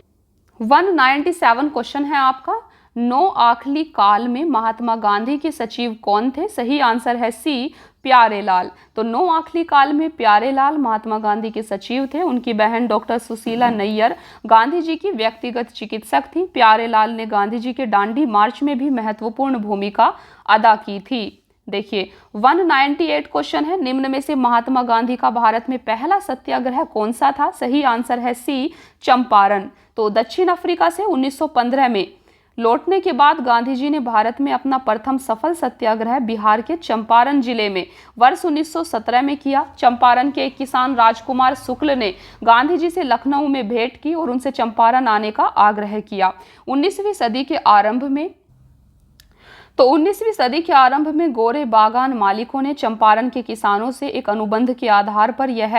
[SPEAKER 1] 197 क्वेश्चन है आपका, नो आखिरी काल में महात्मा गांधी के सचिव कौन थे? सही आंसर है सी, प्यारेलाल। तो नो आखिरी काल में प्यारेलाल महात्मा गांधी के सचिव थे। उनकी बहन डॉक्टर सुशीला नैयर गांधी जी की व्यक्तिगत चिकित्सक थी। प्यारेलाल ने गांधी जी के दांडी मार्च में भी महत्वपूर्ण भूमिका अदा की थी। देखिए, 198 क्वेश्चन है, निम्न में से महात्मा गांधी का भारत में पहला सत्याग्रह कौन सा था? सही आंसर है सी, चंपारण। तो दक्षिण अफ्रीका से 1915 में लौटने के बाद गांधी जी ने भारत में अपना प्रथम सफल सत्याग्रह बिहार के चंपारण जिले में वर्ष 1917 में किया। चंपारण के एक किसान राजकुमार शुक्ल ने गांधी जी से लखनऊ में भेंट की और उनसे चंपारण आने का आग्रह किया। 19वीं सदी के आरंभ में गोरे बागान मालिकों ने चंपारण के किसानों से एक अनुबंध के आधार पर यह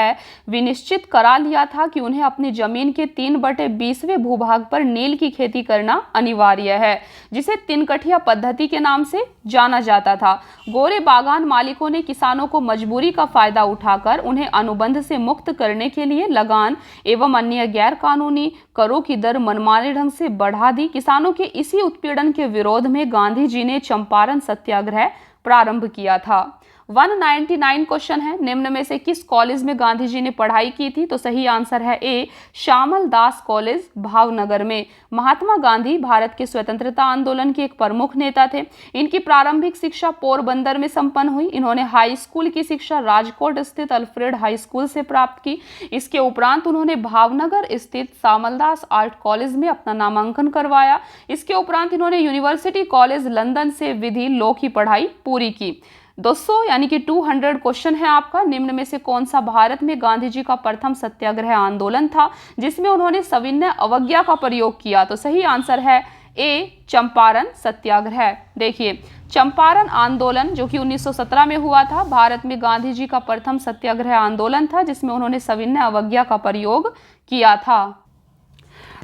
[SPEAKER 1] विनिश्चित करा लिया था कि उन्हें अपनी जमीन के 3/20वें भूभाग पर नील की खेती करना अनिवार्य है, जिसे तिनकठिया पद्धति के नाम से जाना जाता था। गोरे बागान मालिकों ने किसानों को मजबूरी का फायदा उठाकर उन्हें अनुबंध से मुक्त करने के लिए लगान एवं अन्य गैर कानूनी करों की दर मनमाने ढंग से बढ़ा दी। किसानों के इसी उत्पीड़न के विरोध में गांधी जी ने चंपारण सत्याग्रह प्रारंभ किया था। 199 क्वेश्चन है, निम्न में से किस कॉलेज में गांधी जी ने पढ़ाई की थी? तो सही आंसर है ए, श्यामल दास कॉलेज भावनगर में। महात्मा गांधी भारत के स्वतंत्रता आंदोलन के एक प्रमुख नेता थे। इनकी प्रारंभिक शिक्षा पोरबंदर में संपन्न हुई। इन्होंने हाई स्कूल की शिक्षा राजकोट स्थित अल्फ्रेड हाई स्कूल से प्राप्त की। इसके उपरांत उन्होंने भावनगर स्थित श्यामलदास आर्ट कॉलेज में अपना नामांकन करवाया। इसके उपरांत इन्होंने यूनिवर्सिटी कॉलेज लंदन से विधि लॉ की पढ़ाई पूरी की। 200 यानी कि 200 क्वेश्चन है आपका, निम्न में से कौन सा भारत में गांधी जी का प्रथम सत्याग्रह आंदोलन था जिसमें उन्होंने सविनय अवज्ञा का प्रयोग किया? तो सही आंसर है ए, चंपारण सत्याग्रह। देखिए, चंपारण आंदोलन जो कि 1917 में हुआ था, भारत में गांधी जी का प्रथम सत्याग्रह आंदोलन था जिसमें उन्होंने सविनय अवज्ञा का प्रयोग किया था।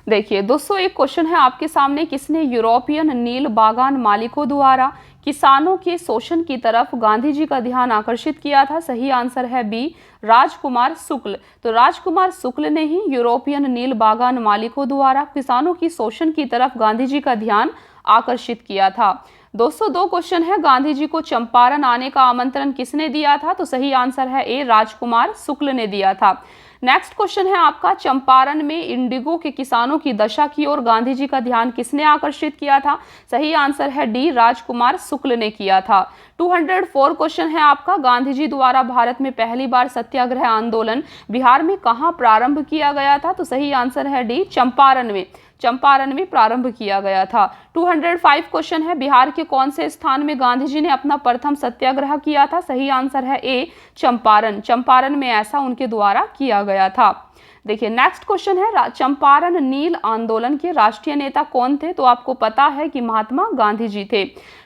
[SPEAKER 1] देखिए, 201 क्वेश्चन है आपके सामने, किसने यूरोपियन नील बागान मालिकों द्वारा किसानों के शोषण की तरफ गांधी जी का ध्यान आकर्षित किया था? सही आंसर है बी, राजकुमार शुक्ल। तो राजकुमार शुक्ल ने ही यूरोपियन नील बागान मालिकों द्वारा किसानों की शोषण की तरफ गांधी जी का ध्यान आकर्षित किया था। 202 क्वेश्चन है, गांधी जी को चंपारण आने का आमंत्रण किसने दिया था? तो सही आंसर है ए, राजकुमार शुक्ल ने दिया था। नेक्स्ट क्वेश्चन है आपका, चंपारण में इंडिगो के किसानों की दशा की ओर गांधी जी का ध्यान किसने आकर्षित किया था? सही आंसर है डी, राजकुमार शुक्ल ने किया था। 204 क्वेश्चन है आपका, गांधी जी द्वारा भारत में पहली बार सत्याग्रह आंदोलन बिहार में कहां प्रारंभ किया गया था? तो सही आंसर है डी, चंपारण में। चंपारण में प्रारंभ किया गया था। 205 क्वेश्चन है, बिहार के कौन से स्थान में गांधी जी ने अपना प्रथम सत्याग्रह किया था? सही आंसर है ए, चंपारण। चंपारण में ऐसा उनके द्वारा किया गया था। देखिए नेक्स्ट क्वेश्चन है, चंपारण नील आंदोलन के राष्ट्रीय नेता कौन थे? तो आपको पता है कि महात्मा गांधी जी थे।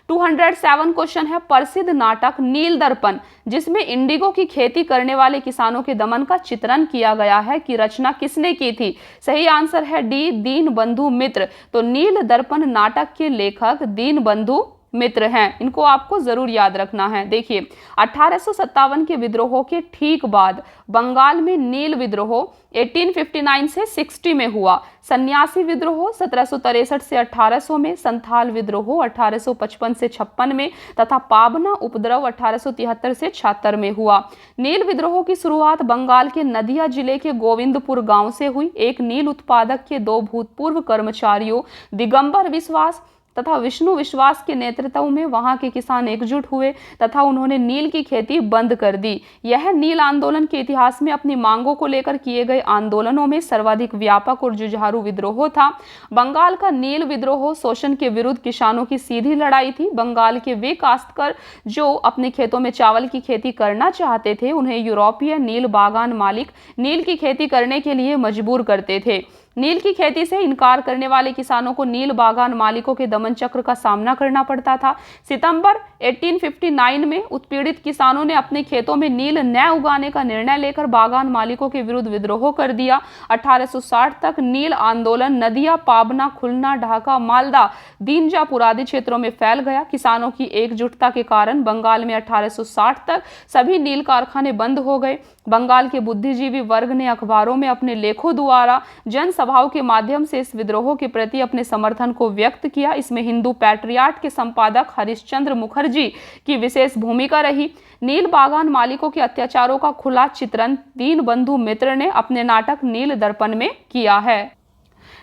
[SPEAKER 1] 207 क्वेश्चन है, प्रसिद्ध नाटक नील दर्पण जिसमें इंडिगो की खेती करने वाले किसानों के दमन का चित्रण किया गया है की रचना किसने की थी? सही आंसर है डी, दीन बंधु मित्र। तो नील दर्पण नाटक के लेखक दीन बंधु मित्र हैं, इनको आपको जरूर याद रखना है। देखिए 1857 के विद्रोह के ठीक बाद बंगाल में नील विद्रोह 1859 से 60 में हुआ, सन्यासी विद्रोह 1763 से 1800 में, संथाल विद्रोह 1855 से 56 में तथा पाबना उपद्रव 1873 से 76 में हुआ। नील विद्रोह की शुरुआत बंगाल के नदिया जिले के गोविंदपुर गांव से हुई। एक नील उत्पादक के दो भूतपूर्व कर्मचारियों दिगंबर विश्वास तथा विष्णु विश्वास के नेतृत्व में वहां के किसान एकजुट हुए तथा उन्होंने नील की खेती बंद कर दी। यह नील आंदोलन के इतिहास में अपनी मांगों को लेकर किए गए आंदोलनों में सर्वाधिक व्यापक और जुझारू विद्रोह था। बंगाल का नील विद्रोह शोषण के विरुद्ध किसानों की सीधी लड़ाई थी। बंगाल के वे काश्तकार जो अपने खेतों में चावल की खेती करना चाहते थे, उन्हें यूरोपीय नील बागान मालिक नील की खेती करने के लिए मजबूर करते थे। नील की खेती से इनकार करने वाले किसानों को नील बागान मालिकों के दमन चक्र का सामना करना पड़ता था। सितंबर 1859 में उत्पीड़ित किसानों ने अपने खेतों में नील न उगाने का निर्णय लेकर बागान मालिकों के विरुद्ध विद्रोह कर दिया। 1860 तक नील आंदोलन नदिया, पाबना, खुलना, ढाका, मालदा, दीनजापुर आदि क्षेत्रों में फैल गया। किसानों की एकजुटता के कारण बंगाल में 1860 तक सभी नील कारखाने बंद हो गए। बंगाल के बुद्धिजीवी वर्ग ने अखबारों में अपने लेखों द्वारा जनसभाओं के माध्यम से इस विद्रोह के प्रति अपने समर्थन को व्यक्त किया। इसमें हिंदू पैट्रियाट के संपादक हरिश्चंद्र मुखर्जी की विशेष भूमिका रही। नील बागान मालिकों के अत्याचारों का खुला चित्रण दीन बंधु मित्र ने अपने नाटक नील दर्पण में किया है।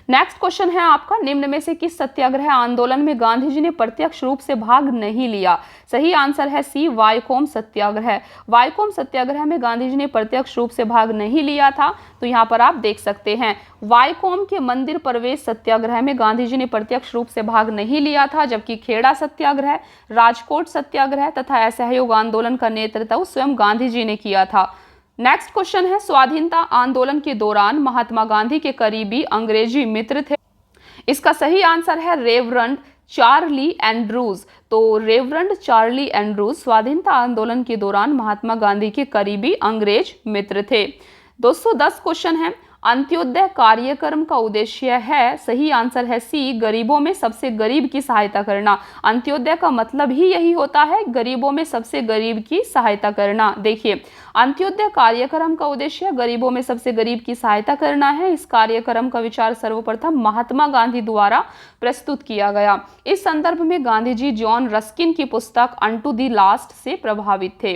[SPEAKER 1] नेक्स्ट क्वेश्चन है आपका, निम्न में से किस सत्याग्रह आंदोलन में गांधी जी ने प्रत्यक्ष रूप से भाग नहीं लिया? सही आंसर है सी, वायकोम सत्याग्रह। वायकोम सत्याग्रह में गांधी जी ने प्रत्यक्ष रूप से भाग नहीं लिया था। तो यहाँ पर आप देख सकते हैं वायकोम के मंदिर प्रवेश सत्याग्रह में गांधी जी ने प्रत्यक्ष रूप से भाग नहीं लिया था, जबकि खेड़ा सत्याग्रह, राजकोट सत्याग्रह तथा असहयोग आंदोलन का नेतृत्व स्वयं गांधी जी ने किया था। नेक्स्ट क्वेश्चन है, स्वाधीनता आंदोलन के दौरान महात्मा गांधी के करीबी अंग्रेजी मित्र थे। इसका सही आंसर है रेवरेंड चार्ली एंड्रूज। तो रेवरेंड चार्ली एंड्रूज स्वाधीनता आंदोलन के दौरान महात्मा गांधी के करीबी अंग्रेज मित्र थे। 210 क्वेश्चन है, अंत्योदय कार्यक्रम का उद्देश्य है? सही आंसर है सी, गरीबों में सबसे गरीब की सहायता करना। अंत्योदय का मतलब ही यही होता है, गरीबों में सबसे गरीब की सहायता करना। देखिए अंत्योदय कार्यक्रम का उद्देश्य गरीबों में सबसे गरीब की सहायता करना है। इस कार्यक्रम का विचार सर्वप्रथम महात्मा गांधी द्वारा प्रस्तुत किया गया। इस संदर्भ में गांधी जी जॉन रस्किन की पुस्तक अनटू द लास्ट से प्रभावित थे।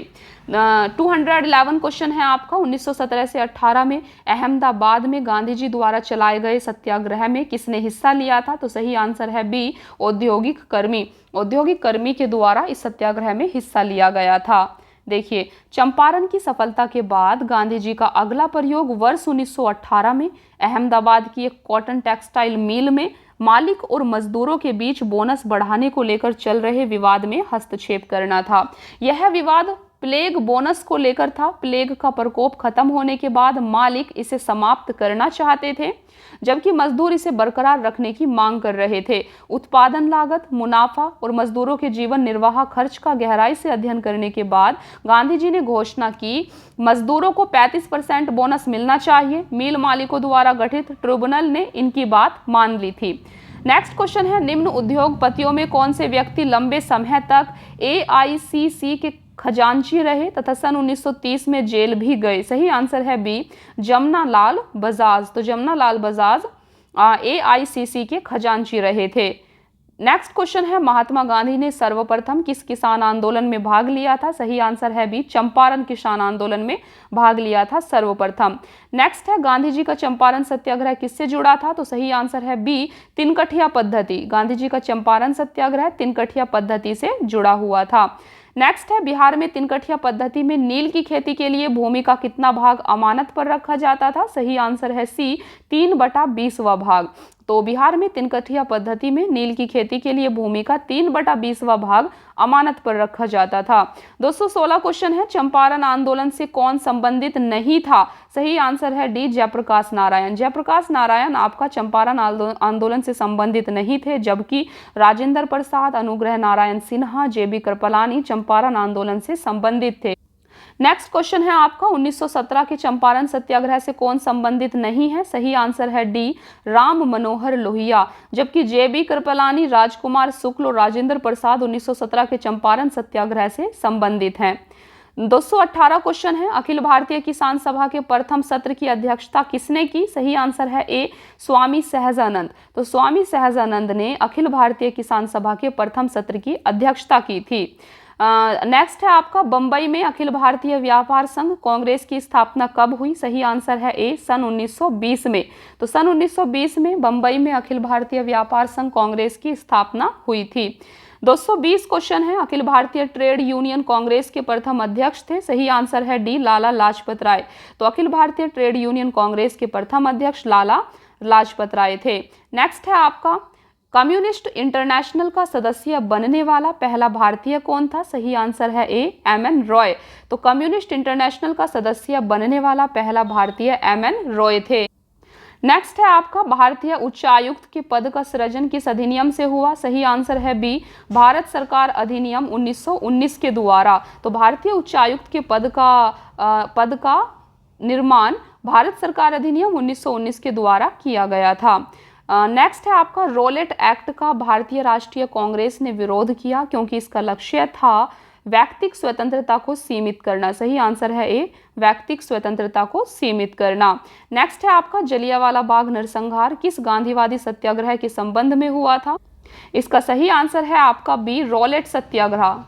[SPEAKER 1] 211 क्वेश्चन है आपका, 1917 से 18 में अहमदाबाद में गांधी जी द्वारा चलाए गए सत्याग्रह में किसने हिस्सा लिया था? तो सही आंसर है बी, औद्योगिक कर्मी। औद्योगिक कर्मी के द्वारा इस सत्याग्रह में हिस्सा लिया गया था। देखिए चंपारण की सफलता के बाद गांधी जी का अगला प्रयोग वर्ष 1918 में अहमदाबाद की एक कॉटन टेक्सटाइल मिल में मालिक और मजदूरों के बीच बोनस बढ़ाने को लेकर चल रहे विवाद में हस्तक्षेप करना था। यह विवाद प्लेग बोनस को लेकर था। प्लेग का प्रकोप खत्म होने के बाद मालिक इसे समाप्त करना चाहते थे, जबकि मजदूर इसे बरकरार रखने की मांग कर रहे थे। उत्पादन लागत, मुनाफा और मजदूरों के जीवन निर्वाह खर्च का गहराई से अध्ययन करने के बाद गांधी जी ने घोषणा की मजदूरों को 35% बोनस मिलना चाहिए। मिल मालिकों द्वारा गठित ट्रिब्यूनल ने इनकी बात मान ली थी। नेक्स्ट क्वेश्चन है, निम्न उद्योगपतियों में कौन से व्यक्ति लंबे समय तक AICC के खजांची रहे तथा सन 1930 में जेल भी गए? सही आंसर है बी, जमनालाल बजाज। तो जमनालाल बजाज AICC के खजांची रहे थे। नेक्स्ट क्वेश्चन है, महात्मा गांधी ने सर्वप्रथम किस किसान आंदोलन में भाग लिया था? सही आंसर है बी, चंपारण किसान आंदोलन में भाग लिया था सर्वप्रथम। नेक्स्ट है, गांधी जी का चंपारण सत्याग्रह किससे जुड़ा था? तो सही आंसर है बी, तिनकठिया पद्धति। गांधी जी का चंपारण सत्याग्रह तिनकठिया पद्धति से जुड़ा हुआ था। नेक्स्ट है, बिहार में तिनकठिया पद्धति में नील की खेती के लिए भूमि का कितना भाग अमानत पर रखा जाता था? सही आंसर है सी, 3/20वां भाग। तो बिहार में तिनकठिया पद्धति में नील की खेती के लिए भूमि का 3/20वां भाग अमानत पर रखा जाता था। 216 क्वेश्चन है, चंपारण आंदोलन से कौन संबंधित नहीं था? सही आंसर है डी, जयप्रकाश नारायण। जयप्रकाश नारायण आपका चंपारण आंदोलन से संबंधित नहीं थे, जबकि राजेंद्र प्रसाद, अनुग्रह नारायण सिन्हा, जेबी कृपलानी चंपारण आंदोलन से संबंधित थे। नेक्स्ट क्वेश्चन है आपका, 1917 के चंपारण सत्याग्रह से कौन संबंधित नहीं है? सही आंसर है डी, राम मनोहर लोहिया। जबकि जेबी कृपलानी, राजकुमार शुक्ल और राजेंद्र प्रसाद 1917 के चंपारण सत्याग्रह से संबंधित हैं। 218 क्वेश्चन है, अखिल भारतीय किसान सभा के प्रथम सत्र की अध्यक्षता किसने की? सही आंसर है ए, स्वामी सहजानंद। तो स्वामी सहजानंद ने अखिल भारतीय किसान सभा के प्रथम सत्र की अध्यक्षता की थी। नेक्स्ट है आपका, बंबई में अखिल भारतीय व्यापार संघ कांग्रेस की स्थापना कब हुई? सही आंसर है ए, सन 1920 में। तो सन 1920 में बंबई में अखिल भारतीय व्यापार संघ कांग्रेस की स्थापना हुई थी। 220 क्वेश्चन है, अखिल भारतीय ट्रेड यूनियन कांग्रेस के प्रथम अध्यक्ष थे? सही आंसर है डी, लाला लाजपत राय। तो अखिल भारतीय ट्रेड यूनियन कांग्रेस के प्रथम अध्यक्ष लाला लाजपत राय थे। नेक्स्ट है आपका, कम्युनिस्ट इंटरनेशनल का सदस्य बनने वाला पहला भारतीय कौन था? सही आंसर है ए, एम.एन. रॉय। तो कम्युनिस्ट इंटरनेशनल का सदस्य बनने वाला पहला भारतीय एम.एन. रॉय थे। नेक्स्ट है आपका, भारतीय उच्चायुक्त के पद का सृजन किस अधिनियम से हुआ? सही आंसर है बी, भारत सरकार अधिनियम 1919 के द्वारा। तो भारतीय उच्चायुक्त के पद का निर्माण भारत सरकार अधिनियम 1919 के द्वारा किया गया था। नेक्स्ट है आपका, रोलेट एक्ट का भारतीय राष्ट्रीय कांग्रेस ने विरोध किया क्योंकि इसका लक्ष्य था व्यक्तिक स्वतंत्रता को सीमित करना। सही आंसर है ए, व्यक्तिक स्वतंत्रता को सीमित करना। नेक्स्ट है आपका, जलियांवाला बाग नरसंहार किस गांधीवादी सत्याग्रह के संबंध में हुआ था? इसका सही आंसर है आपका बी, रोलेट सत्याग्रह।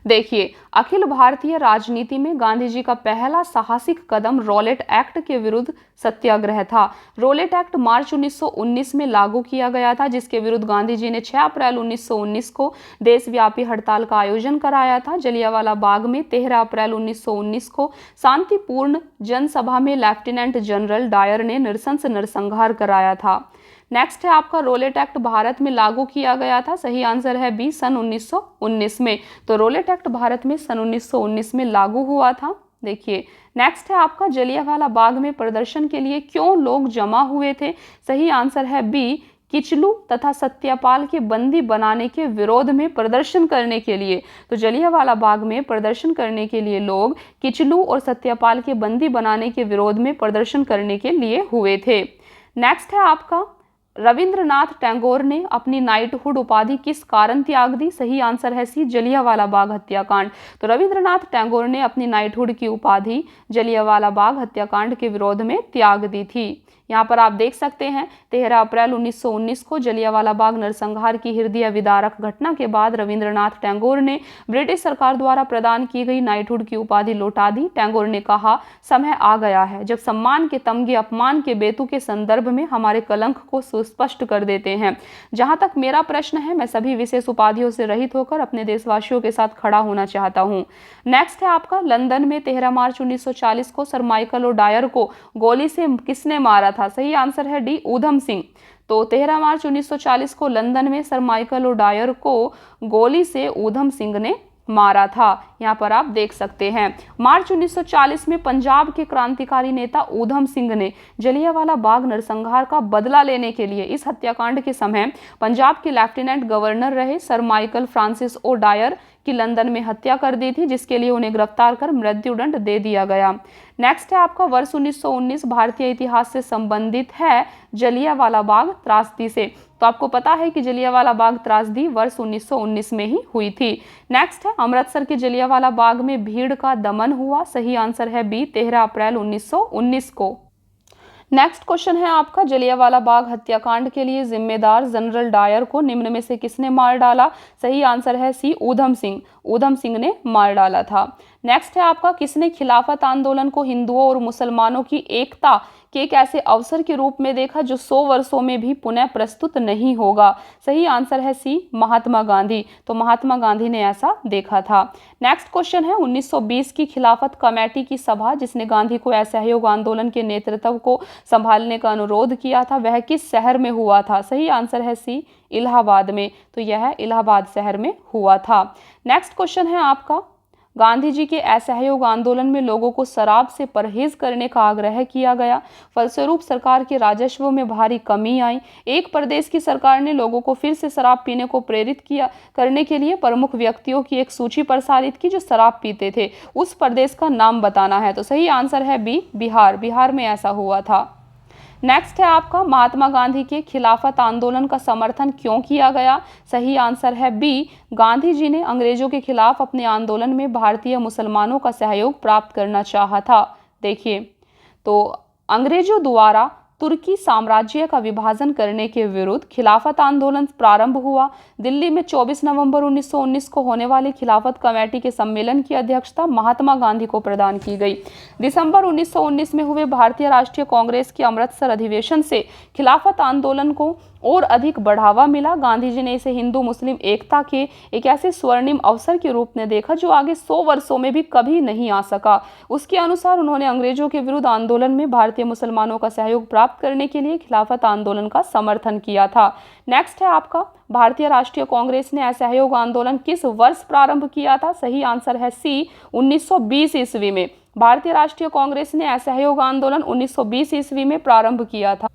[SPEAKER 1] देखिए, अखिल भारतीय राजनीति में गांधी जी का पहला साहसिक कदम रोलेट एक्ट के विरुद्ध सत्याग्रह था। रोलेट एक्ट मार्च 1919 में लागू किया गया था, जिसके विरुद्ध गांधी जी ने 6 अप्रैल 1919 को देशव्यापी हड़ताल का आयोजन कराया था। जलियांवाला बाग में 13 अप्रैल 1919 को शांतिपूर्ण जनसभा में लेफ्टिनेंट जनरल डायर ने नृशंस नरसंहार कराया था। नेक्स्ट है आपका, रोलेट एक्ट भारत में लागू किया गया था? सही आंसर है बी, सन 1919 में। तो रोलेट एक्ट भारत में सन 1919 में लागू हुआ था। देखिए, नेक्स्ट है आपका, जलियांवाला बाग में प्रदर्शन के लिए क्यों लोग जमा हुए थे? सही आंसर है बी, किचलू तथा सत्यपाल के बंदी बनाने के विरोध में प्रदर्शन करने के लिए। तो जलियांवाला बाग में प्रदर्शन करने के लिए लोग किचलू और सत्यपाल के बंदी बनाने के विरोध में प्रदर्शन करने के लिए हुए थे। नेक्स्ट है आपका, रविंद्रनाथ टैगोर ने अपनी नाइटहुड उपाधि किस कारण त्याग दी? सही आंसर है सी, जलियांवाला बाग हत्याकांड। तो रविंद्रनाथ टैगोर ने अपनी नाइटहुड की उपाधि जलियांवाला बाग हत्याकांड के विरोध में त्याग दी थी। यहाँ पर आप देख सकते हैं 13 अप्रैल 1919 को जलियांवाला बाग नरसंहार की हृदय विदारक घटना के बाद रविंद्रनाथ टैगोर ने ब्रिटिश सरकार द्वारा प्रदान की गई नाइटहुड की उपाधि लौटा दी। टैगोर ने कहा, समय आ गया है जब सम्मान के तमगे अपमान के बेतु के संदर्भ में हमारे कलंक को सुस्पष्ट कर देते हैं। जहां तक मेरा प्रश्न है, मैं सभी विशेष उपाधियों से रहित होकर अपने देशवासियों के साथ खड़ा होना चाहता हूँ। नेक्स्ट है आपका, लंदन में 13 मार्च 1940 को सर माइकल ओडायर को गोली से किसने मारा था? सही आंसर है डी, ऊधम सिंह। तो 13 मार्च 1940 को लंदन में सर माइकल ओडायर को गोली से ऊधम सिंह ने मारा था। यहाँ पर आप देख सकते हैं। मार्च 1940 में पंजाब के क्रांतिकारी नेता ऊधम सिंह ने जलियांवाला बाग नरसंहार का बदला लेने के लिए इस हत्याकांड के समय पंजाब के लेफ्टिनेंट गवर्नर रहे सर माइकल फ्रांसिस ओडायर की लंदन में हत्या कर दी थी, जिसके लिए उन्हें गिरफ्तार कर मृत्युदंड दे दिया गया। नेक्स्ट है आपका, वर्ष 1919 भारतीय इतिहास से संबंधित है जलियांवाला बाग त्रासदी से। तो आपको पता है कि जलियांवाला बाग त्रासदी वर्ष 1919 में ही हुई थी। नेक्स्ट है, अमृतसर के जलियांवाला बाग में भीड़ का दमन हुआ। सही आंसर है बी, 13 अप्रैल 1919 को। नेक्स्ट क्वेश्चन है आपका, जलियांवाला बाग हत्याकांड के लिए जिम्मेदार जनरल डायर को निम्न में से किसने मार डाला? सही आंसर है सी, ऊधम सिंह। ऊधम सिंह ने मार डाला था। नेक्स्ट है आपका, किसने खिलाफत आंदोलन को हिंदुओं और मुसलमानों की एकता कि एक ऐसे अवसर के रूप में देखा जो 100 वर्षों में भी पुनः प्रस्तुत नहीं होगा। सही आंसर है सी, महात्मा गांधी। तो महात्मा गांधी ने ऐसा देखा था। नेक्स्ट क्वेश्चन है 1920 की खिलाफत कमेटी की सभा जिसने गांधी को असहयोग आंदोलन के नेतृत्व को संभालने का अनुरोध किया था, वह किस शहर में हुआ था? सही आंसर है सी, इलाहाबाद में। तो यह इलाहाबाद शहर में हुआ था। नेक्स्ट क्वेश्चन है आपका, गांधी जी के असहयोग आंदोलन में लोगों को शराब से परहेज करने का आग्रह किया गया, फलस्वरूप सरकार के राजस्व में भारी कमी आई। एक प्रदेश की सरकार ने लोगों को फिर से शराब पीने को प्रेरित किया करने के लिए प्रमुख व्यक्तियों की एक सूची प्रसारित की जो शराब पीते थे। उस प्रदेश का नाम बताना है। तो सही आंसर है बी, बिहार। बिहार में ऐसा हुआ था। नेक्स्ट है आपका, महात्मा गांधी के खिलाफत आंदोलन का समर्थन क्यों किया गया? सही आंसर है बी, गांधी जी ने अंग्रेजों के खिलाफ अपने आंदोलन में भारतीय मुसलमानों का सहयोग प्राप्त करना चाहा था। देखिए, तो अंग्रेजों द्वारा तुर्की साम्राज्य का विभाजन करने के विरुद्ध खिलाफत आंदोलन प्रारंभ हुआ। दिल्ली में 24 नवंबर 1919 को होने वाली खिलाफत कमेटी के सम्मेलन की अध्यक्षता महात्मा गांधी को प्रदान की गई। दिसंबर 1919 में हुए भारतीय राष्ट्रीय कांग्रेस के अमृतसर अधिवेशन से खिलाफत आंदोलन को और अधिक बढ़ावा मिला। गांधी जी ने इसे हिंदू मुस्लिम एकता के एक ऐसे स्वर्णिम अवसर के रूप में देखा जो आगे 100 वर्षों में भी कभी नहीं आ सका। उसके अनुसार उन्होंने अंग्रेजों के विरुद्ध आंदोलन में भारतीय मुसलमानों का सहयोग प्राप्त करने के लिए खिलाफत आंदोलन का समर्थन किया था। नेक्स्ट है आपका, भारतीय राष्ट्रीय कांग्रेस ने असहयोग आंदोलन किस वर्ष प्रारंभ किया था? सही आंसर है सी, 1920 ईस्वी में। भारतीय राष्ट्रीय कांग्रेस ने असहयोग आंदोलन 1920 ईस्वी में प्रारंभ किया था।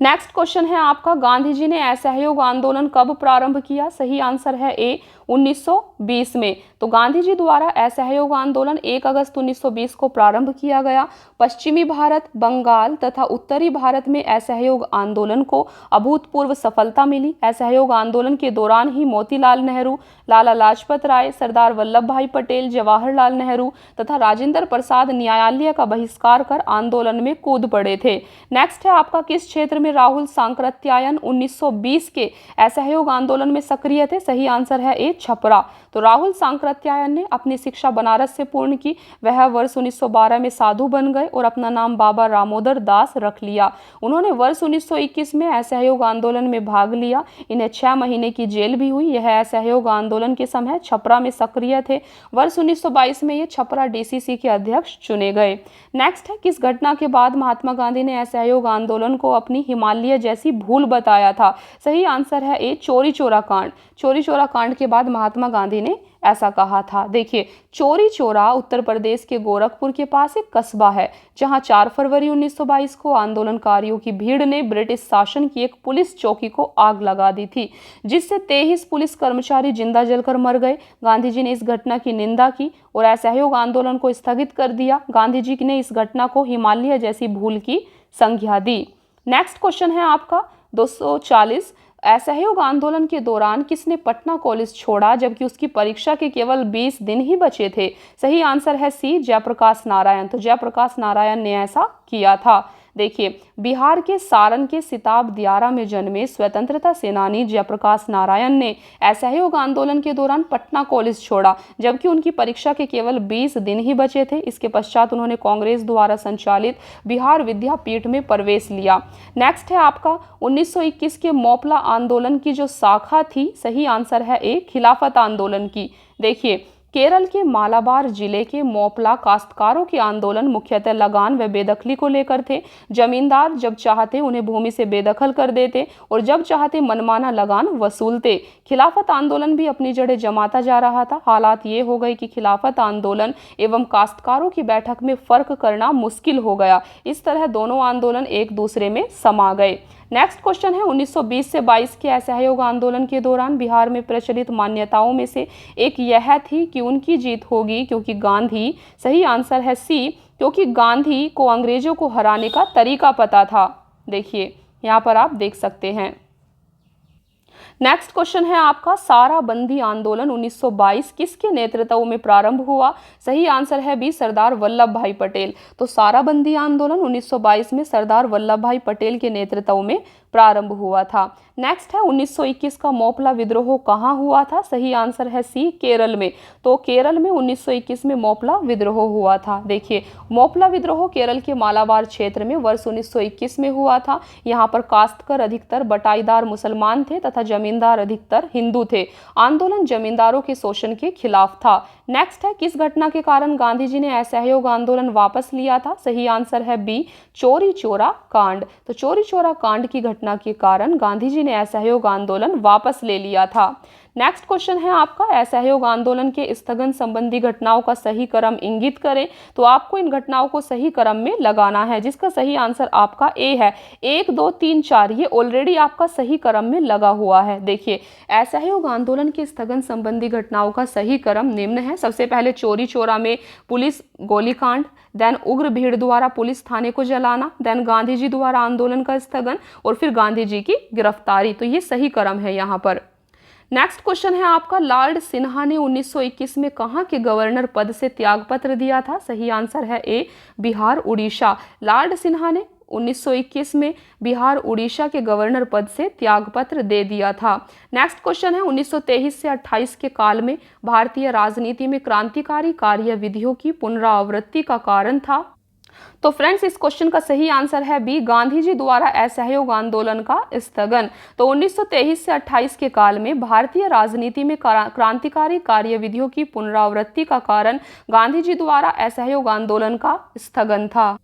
[SPEAKER 1] नेक्स्ट क्वेश्चन है आपका, गांधी जी ने असहयोग आंदोलन कब प्रारंभ किया? सही आंसर है ए, 1920 में। तो गांधी जी द्वारा असहयोग आंदोलन 1 अगस्त 1920 को प्रारंभ किया गया। पश्चिमी भारत, बंगाल तथा उत्तरी भारत में असहयोग आंदोलन को अभूतपूर्व सफलता मिली। असहयोग आंदोलन के दौरान ही मोतीलाल नेहरू, लाला लाजपत राय, सरदार वल्लभ भाई पटेल, जवाहरलाल नेहरू तथा राजेंद्र प्रसाद न्यायालय का बहिष्कार कर आंदोलन में कूद पड़े थे। नेक्स्ट है आपका, किस क्षेत्र में राहुल सांकृत्यायन 1920 के असहयोग आंदोलन में सक्रिय थे? सही आंसर है ए, छपरा। तो राहुल सांकृत्यायन ने अपनी शिक्षा बनारस से पूर्ण की। वह वर्ष 1912 में साधु बन गए और अपना नाम बाबा रामोदर दास रख लिया। उन्होंने वर्ष 1921 में असहयोग आंदोलन में भाग लिया। इन्हें 6 महीने की जेल भी हुई। यह असहयोग आंदोलन के समय छपरा में सक्रिय थे। वर्ष 1922 में ये छपरा डीसीसी के अध्यक्ष चुने गए। नेक्स्ट है, किस घटना के बाद महात्मा गांधी ने असहयोग आंदोलन को अपनी हिमालय जैसी भूल बताया था? सही आंसर है ए, चौरी चौरा कांड। चौरी चौरा कांड के बाद महात्मा गांधी ने ऐसा कहा था। देखिए, चौरी चौरा उत्तर प्रदेश के गोरखपुर के पास एक कस्बा है जहां 4 फरवरी 1922 को आंदोलनकारियों की भीड़ ने ब्रिटिश शासन की एक पुलिस चौकी को आग लगा दी थी, जिससे 23 पुलिस कर्मचारी जिंदा जलकर मर गए। गांधी जी ने इस घटना की निंदा की और असहयोग आंदोलन को स्थगित कर दिया। गांधी जी ने इस घटना को हिमालय जैसी भूल की संज्ञा दी। नेक्स्ट क्वेश्चन है आपका 240, असहयोग आंदोलन के दौरान किसने पटना कॉलेज छोड़ा जबकि उसकी परीक्षा के केवल 20 दिन ही बचे थे? सही आंसर है सी, जयप्रकाश नारायण। तो जयप्रकाश नारायण ने ऐसा किया था। देखिए, बिहार के सारण के सिताब दियारा में जन्मे स्वतंत्रता सेनानी जयप्रकाश नारायण ने असहयोग आंदोलन के दौरान पटना कॉलेज छोड़ा जबकि उनकी परीक्षा के केवल 20 दिन ही बचे थे। इसके पश्चात उन्होंने कांग्रेस द्वारा संचालित बिहार विद्यापीठ में प्रवेश लिया। नेक्स्ट है आपका 1921 के मोपला आंदोलन की जो शाखा थी, सही आंसर है ए, खिलाफत आंदोलन की। देखिए, केरल के मालाबार जिले के मोपला काश्तकारों के आंदोलन मुख्यतः लगान व बेदखली को लेकर थे। जमींदार जब चाहते उन्हें भूमि से बेदखल कर देते और जब चाहते मनमाना लगान वसूलते। खिलाफत आंदोलन भी अपनी जड़ें जमाता जा रहा था। हालात ये हो गए कि खिलाफत आंदोलन एवं काश्तकारों की बैठक में फर्क करना मुश्किल हो गया। इस तरह दोनों आंदोलन एक दूसरे में समा गए। नेक्स्ट क्वेश्चन है 1920 से 22 के असहयोग आंदोलन के दौरान बिहार में प्रचलित मान्यताओं में से एक यह थी कि उनकी जीत होगी क्योंकि गांधी, सही आंसर है सी, क्योंकि गांधी को अंग्रेजों को हराने का तरीका पता था। देखिए, यहाँ पर आप देख सकते हैं। नेक्स्ट क्वेश्चन है आपका, सारा बंदी आंदोलन 1922 किसके नेतृत्व में प्रारंभ हुआ? सही आंसर है बी, सरदार वल्लभ भाई पटेल। तो सारा बंदी आंदोलन 1922 में सरदार वल्लभ भाई पटेल के नेतृत्व में प्रारंभ हुआ था। नेक्स्ट है 1921 का मोपला विद्रोह कहाँ हुआ था? सही आंसर है सी, केरल में। तो केरल में 1921 में मोपला विद्रोह हुआ था। देखिए, मोपला विद्रोह केरल के मालाबार क्षेत्र में वर्ष 1921 में हुआ था। यहाँ पर काश्तकर अधिकतर बटाईदार मुसलमान थे तथा जमींदार अधिकतर हिंदू थे। आंदोलन जमींदारों के शोषण के खिलाफ था। नेक्स्ट है, किस घटना के कारण गांधी जी ने असहयोग आंदोलन वापस लिया था? सही आंसर है बी, चौरी चौरा कांड। तो चौरी चौरा कांड की घटना के कारण गांधी जी ने असहयोग आंदोलन वापस ले लिया था। नेक्स्ट क्वेश्चन है आपका, असहयोग आंदोलन के स्थगन संबंधी घटनाओं का सही क्रम इंगित करें। तो आपको इन घटनाओं को सही क्रम में लगाना है, जिसका सही आंसर आपका ए है। 1, 2, 3, 4 ये ऑलरेडी आपका सही क्रम में लगा हुआ है। देखिए, असहयोग आंदोलन के स्थगन संबंधी घटनाओं का सही क्रम निम्न है। सबसे पहले चौरी चौरा में पुलिस गोलीकांड, देन उग्र भीड़ द्वारा पुलिस थाने को जलाना, देन गांधी जी द्वारा आंदोलन का स्थगन और फिर गांधी जी की गिरफ्तारी। तो ये सही क्रम है यहाँ पर। नेक्स्ट क्वेश्चन है आपका, लॉर्ड सिन्हा ने 1921 में कहाँ के गवर्नर पद से त्यागपत्र दिया था? सही आंसर है ए, बिहार उड़ीसा। लॉर्ड सिन्हा ने 1921 में बिहार उड़ीसा के गवर्नर पद से त्यागपत्र दे दिया था। नेक्स्ट क्वेश्चन है, 1923 से 28 के काल में भारतीय राजनीति में क्रांतिकारी कार्यविधियों की पुनरावृत्ति का कारण था। तो फ्रेंड्स, इस क्वेश्चन का सही आंसर है बी, गांधी जी द्वारा असहयोग आंदोलन का स्थगन। तो 1923 से 28 के काल में भारतीय राजनीति में क्रांतिकारी कार्यविधियों की पुनरावृत्ति का कारण गांधी जी द्वारा असहयोग आंदोलन का स्थगन था।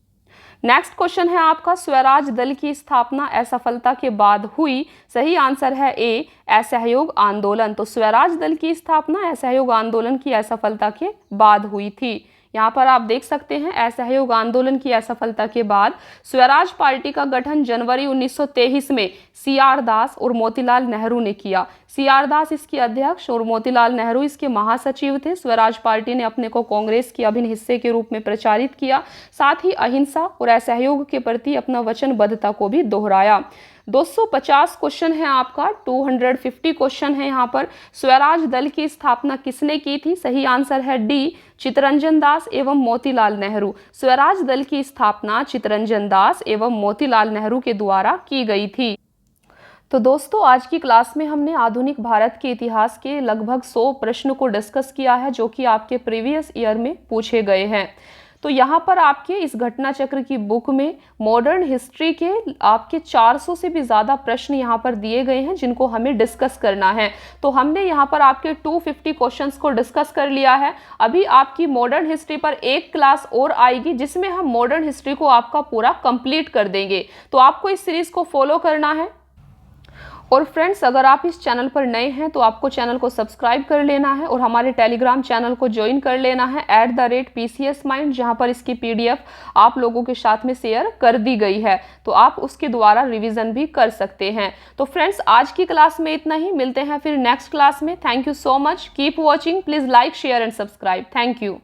[SPEAKER 1] नेक्स्ट क्वेश्चन है आपका, स्वराज दल की स्थापना असफलता के बाद हुई। सही आंसर है ए, असहयोग आंदोलन। तो स्वराज दल की स्थापना असहयोग आंदोलन की असफलता के बाद हुई थी। यहाँ पर आप देख सकते हैं, असहयोग आंदोलन की असफलता के बाद स्वराज पार्टी का गठन जनवरी 1923 में CR दास और मोतीलाल नेहरू ने किया। CR दास इसके अध्यक्ष और मोतीलाल नेहरू इसके महासचिव थे। स्वराज पार्टी ने अपने को कांग्रेस के अभिन्न हिस्से के रूप में प्रचारित किया, साथ ही अहिंसा और असहयोग के प्रति अपना वचनबद्धता को भी दोहराया। 250 क्वेश्चन है आपका, 250 क्वेश्चन है यहाँ पर। स्वराज दल की स्थापना किसने की थी? सही आंसर है डी, चित्तरंजन दास एवं मोतीलाल नेहरू। स्वराज दल की स्थापना चित्तरंजन दास एवं मोतीलाल नेहरू के द्वारा की गई थी। तो दोस्तों, आज की क्लास में हमने आधुनिक भारत के इतिहास के लगभग 100 प्रश्न को डिस्कस किया है, जो कि आपके प्रीवियस ईयर में पूछे गए हैं। तो यहाँ पर आपके इस घटना चक्र की बुक में मॉडर्न हिस्ट्री के आपके 400 से भी ज़्यादा प्रश्न यहाँ पर दिए गए हैं, जिनको हमें डिस्कस करना है। तो हमने यहाँ पर आपके 250 क्वेश्चंस को डिस्कस कर लिया है। अभी आपकी मॉडर्न हिस्ट्री पर एक क्लास और आएगी, जिसमें हम मॉडर्न हिस्ट्री को आपका पूरा कंप्लीट कर देंगे। तो आपको इस सीरीज़ को फॉलो करना है। और फ्रेंड्स, अगर आप इस चैनल पर नए हैं तो आपको चैनल को सब्सक्राइब कर लेना है और हमारे टेलीग्राम चैनल को ज्वाइन कर लेना है @PCS Mind, जहां पर इसकी PDF आप लोगों के साथ में शेयर कर दी गई है। तो आप उसके द्वारा रिवीजन भी कर सकते हैं। तो फ्रेंड्स, आज की क्लास में इतना ही। मिलते हैं फिर नेक्स्ट क्लास में। Thank you so much. Keep watching. Please like, share and subscribe. Thank you.